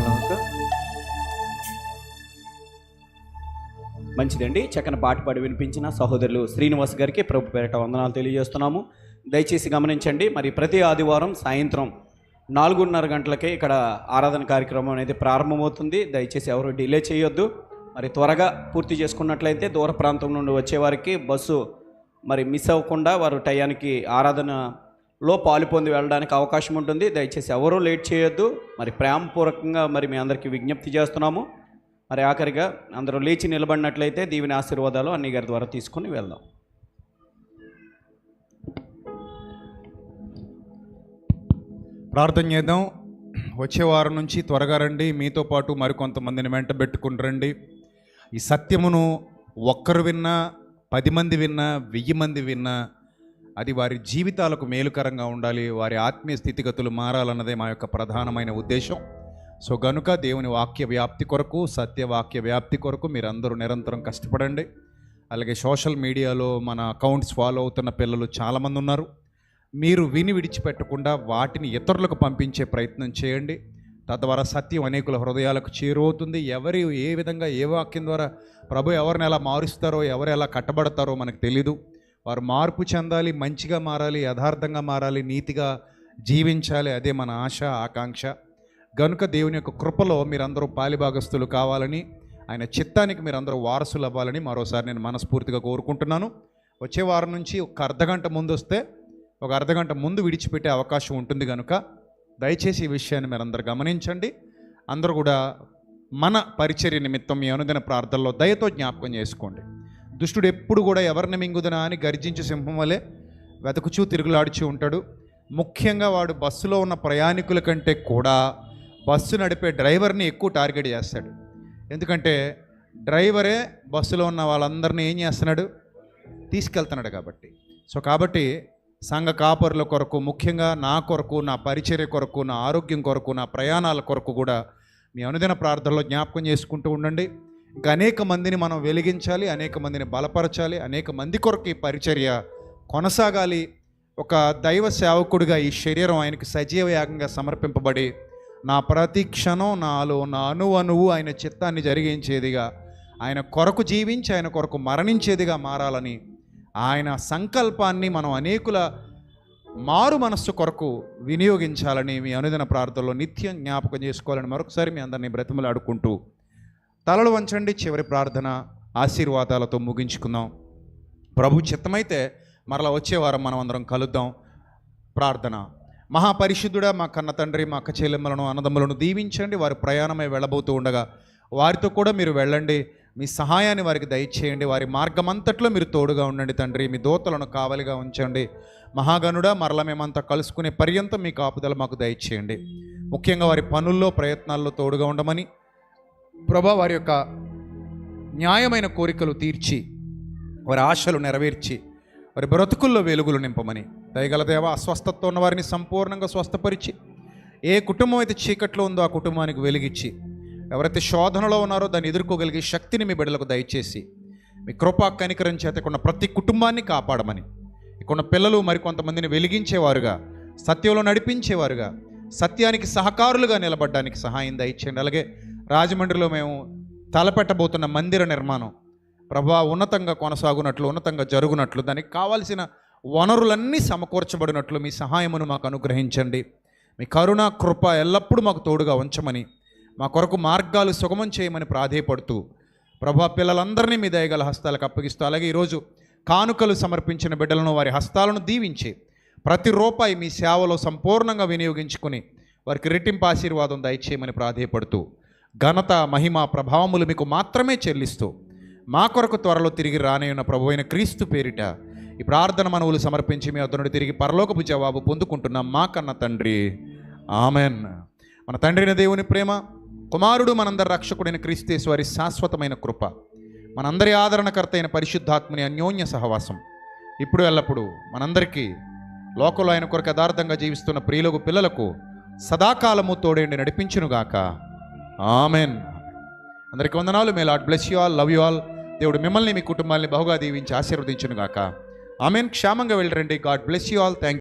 మంచిదండి. చక్కని పాట పాడి వినిపించిన సహోదరులు శ్రీనివాస్ గారికి ప్రభు పేరిట వందనాలు తెలియజేస్తున్నాము. దయచేసి గమనించండి, మరి ప్రతి ఆదివారం సాయంత్రం 4:30 గంటలకే ఇక్కడ ఆరాధన కార్యక్రమం అనేది ప్రారంభమవుతుంది. దయచేసి ఎవరు డిలే చేయొద్దు. మరి త్వరగా పూర్తి చేసుకున్నట్లయితే దూర ప్రాంతం నుండి వచ్చేవారికి బస్సు మరి మిస్ అవ్వకుండా వారు టయానికి ఆరాధనలో పాలు పొంది వెళ్ళడానికి అవకాశం ఉంటుంది. దయచేసి ఎవరూ లేట్ చేయొద్దు. మరి ప్రేమపూర్వకంగా మరి మీ అందరికీ విజ్ఞప్తి చేస్తున్నాము. మరి ఆఖరిగా అందరూ లేచి నిలబడినట్లయితే దీవెన ఆశీర్వాదాలు అన్ని గారి ద్వారా తీసుకొని వెళ్దాం. ప్రార్థన చేద్దాం. వచ్చే వారం నుంచి త్వరగా రండి. మీతో పాటు మరికొంతమందిని వెంట పెట్టుకుని రండి. ఈ సత్యమును ఒక్కరు విన్నా, 10 మంది విన్నా, 1000 మంది విన్నా అది వారి జీవితాలకు మేలుకరంగా ఉండాలి. వారి ఆత్మీయ స్థితిగతులు మారాలన్నదే మా యొక్క ప్రధానమైన ఉద్దేశం. సో గనుక దేవుని వాక్య వ్యాప్తి కొరకు, సత్యవాక్య వ్యాప్తి కొరకు మీరందరూ నిరంతరం కష్టపడండి. అలాగే సోషల్ మీడియాలో మన అకౌంట్స్ ఫాలో అవుతున్న పిల్లలు చాలామంది ఉన్నారు. మీరు విని విడిచిపెట్టకుండా వాటిని ఇతరులకు పంపించే ప్రయత్నం చేయండి. తద్వారా సత్యం అనేకుల హృదయాలకు చేరువవుతుంది. ఎవరు ఏ విధంగా ఏ వాక్యం ద్వారా ప్రభు ఎవరిని ఎలా మారుస్తారో, ఎవరు ఎలా కట్టబడతారో మనకు తెలీదు. వారు మార్పు చెందాలి, మంచిగా మారాలి, యథార్థంగా మారాలి, నీతిగా జీవించాలి. అదే మన ఆశ, ఆకాంక్ష. గనుక దేవుని యొక్క కృపలో మీరందరూ పాలిభాగస్తులు కావాలని, ఆయన చిత్తానికి మీరందరూ వారసులు అవ్వాలని మరోసారి నేను మనస్ఫూర్తిగా కోరుకుంటున్నాను. వచ్చే వారం నుంచి ఒక అర్ధగంట ముందు వస్తే ఒక అర్ధగంట ముందు విడిచిపెట్టే అవకాశం ఉంటుంది. కనుక దయచేసి ఈ విషయాన్ని మీరందరూ గమనించండి. అందరూ కూడా మన పరిచర్య నిమిత్తం మీ అనుదిన ప్రార్థనలో దయతో జ్ఞాపకం చేసుకోండి. దుష్టుడు ఎప్పుడు కూడా ఎవరిని మింగుదనా అని గర్జించే సింహం వలె వెతకుచూ తిరుగులాడుచూ ఉంటాడు. ముఖ్యంగా వాడు బస్సులో ఉన్న ప్రయాణికుల కంటే కూడా బస్సు నడిపే డ్రైవర్ని ఎక్కువ టార్గెట్ చేస్తాడు. ఎందుకంటే డ్రైవరే బస్సులో ఉన్న వాళ్ళందరినీ ఏం చేస్తున్నాడు, తీసుకెళ్తున్నాడు కాబట్టి. సో కాబట్టి సంఘ కాపరుల కొరకు, ముఖ్యంగా నా కొరకు, నా పరిచర్య కొరకు, నా ఆరోగ్యం కొరకు, నా ప్రయాణాల కొరకు కూడా మీ అనుదిన ప్రార్థనలో జ్ఞాపకం చేసుకుంటూ ఉండండి. ఇంకా అనేక మందిని మనం వెలిగించాలి, అనేక మందిని బలపరచాలి, అనేక మంది కొరకు ఈ పరిచర్య కొనసాగాలి. ఒక దైవ సేవకుడిగా ఈ శరీరం ఆయనకి సజీవ యాగంగా సమర్పింపబడి నా ప్రతి క్షణం నాలో నా అణువు ఆయన చిత్తాన్ని జరిగించేదిగా, ఆయన కొరకు జీవించి ఆయన కొరకు మరణించేదిగా మారాలని ఆయన సంకల్పాన్ని మనం అనేకుల మారు మనస్సు కొరకు వినియోగించాలని మీ అనుదిన ప్రార్థనలో నిత్యం జ్ఞాపకం చేసుకోవాలని మరొకసారి మీ అందరినీ బ్రతిమలాడుకుంటూ తలలు వంచండి. చివరి ప్రార్థన ఆశీర్వాదాలతో ముగించుకుందాం. ప్రభు చిత్తమైతే మరలా వచ్చే వారం మనం అందరం కలుద్దాం. ప్రార్థన. మహాపరిశుద్ధుడా, మా కన్న తండ్రి, మా అక్క చెల్లెమ్మలను, అన్నదమ్ములను దీవించండి. వారి ప్రయాణమై వెళ్ళబోతూ ఉండగా వారితో కూడా మీరు వెళ్ళండి. మీ సహాయాన్ని వారికి దయచేయండి. వారి మార్గమంతట్లో మీరు తోడుగా ఉండండి తండ్రి. మీ దూతలను కావలిగా ఉంచండి. మహాగణుడా, మరల మేమంతా కలుసుకునే పర్యంతం మీ కాపుదల మాకు దయచేయండి. ముఖ్యంగా వారి పనుల్లో, ప్రయత్నాల్లో తోడుగా ఉండమని ప్రభా, వారి యొక్క న్యాయమైన కోరికలు తీర్చి, వారి ఆశలు నెరవేర్చి, వారి బ్రతుకుల్లో వెలుగులు నింపమని దయగల దేవ అస్వస్థతతో ఉన్న వారిని సంపూర్ణంగా స్వస్థపరిచి ఏ కుటుంబం అయితే చీకట్లో ఉందో ఆ కుటుంబానికి వెలిగిచ్చి ఎవరైతే శోధనలో ఉన్నారో దాన్ని ఎదుర్కోగలిగే శక్తిని మీ బిడ్డలకు దయచేసి మీ కృపా కనికరం చేత ఇక్కడ ప్రతి కుటుంబాన్ని కాపాడమని ఇక్కడ పిల్లలు మరికొంతమందిని వెలిగించేవారుగా సత్యంలో నడిపించేవారుగా సత్యానికి సహకారులుగా నిలబడడానికి సహాయం దయచేయండి. అలాగే రాజమండ్రిలో మేము తలపెట్టబోతున్న మందిర నిర్మాణం ప్రభా ఉన్నతంగా కొనసాగునట్లు ఉన్నతంగా జరుగునట్లు దానికి కావాల్సిన వనరులన్నీ సమకూర్చబడినట్లు మీ సహాయమును మాకు అనుగ్రహించండి. మీ కరుణ కృప ఎల్లప్పుడూ మాకు తోడుగా ఉంచమని మా కొరకు మార్గాలు సుగమం చేయమని ప్రాధేయపడుతూ ప్రభా పిల్లలందరినీ మీ దయగల హస్తాలకు అప్పగిస్తూ అలాగే ఈరోజు కానుకలు సమర్పించిన బిడ్డలను వారి హస్తాలను దీవించి ప్రతి రూపాయి మీ సేవలో సంపూర్ణంగా వినియోగించుకుని వారికి రెట్టింపు ఆశీర్వాదం దయచేయమని ప్రాధేయపడుతూ ఘనత మహిమ ప్రభావములు మీకు మాత్రమే చెల్లిస్తూ మా కొరకు త్వరలో తిరిగి రానేయున్న ప్రభువైన క్రీస్తు పేరిట ఈ ప్రార్థన మనవులు సమర్పించి మీ వద్ద నుండి తిరిగి పరలోకపు జవాబు పొందుకుంటున్నాం మా కన్న తండ్రి. ఆమెన్. మన తండ్రిన దేవుని ప్రేమ, కుమారుడు మనందరి రక్షకుడైన క్రీస్తు వారి శాశ్వతమైన కృప, మనందరి ఆదరణకర్త అయిన పరిశుద్ధాత్మని అన్యోన్య సహవాసం ఇప్పుడు ఎల్లప్పుడూ మనందరికీ లోకంలో ఆయన కొరకు యథార్థంగా జీవిస్తున్న ప్రియులకు పిల్లలకు సదాకాలము తోడేండి నడిపించునుగాక. ఆమెన్. అందరికీ వందనాలు. May Lord bless you all, love you all. దేవుడు మిమ్మల్ని మీ కుటుంబాన్ని బహుగా దీవించి ఆశీర్వదించునుగాక. ఆమెన్. క్షేమంగా వెళ్ళరండి. God bless you all. Thank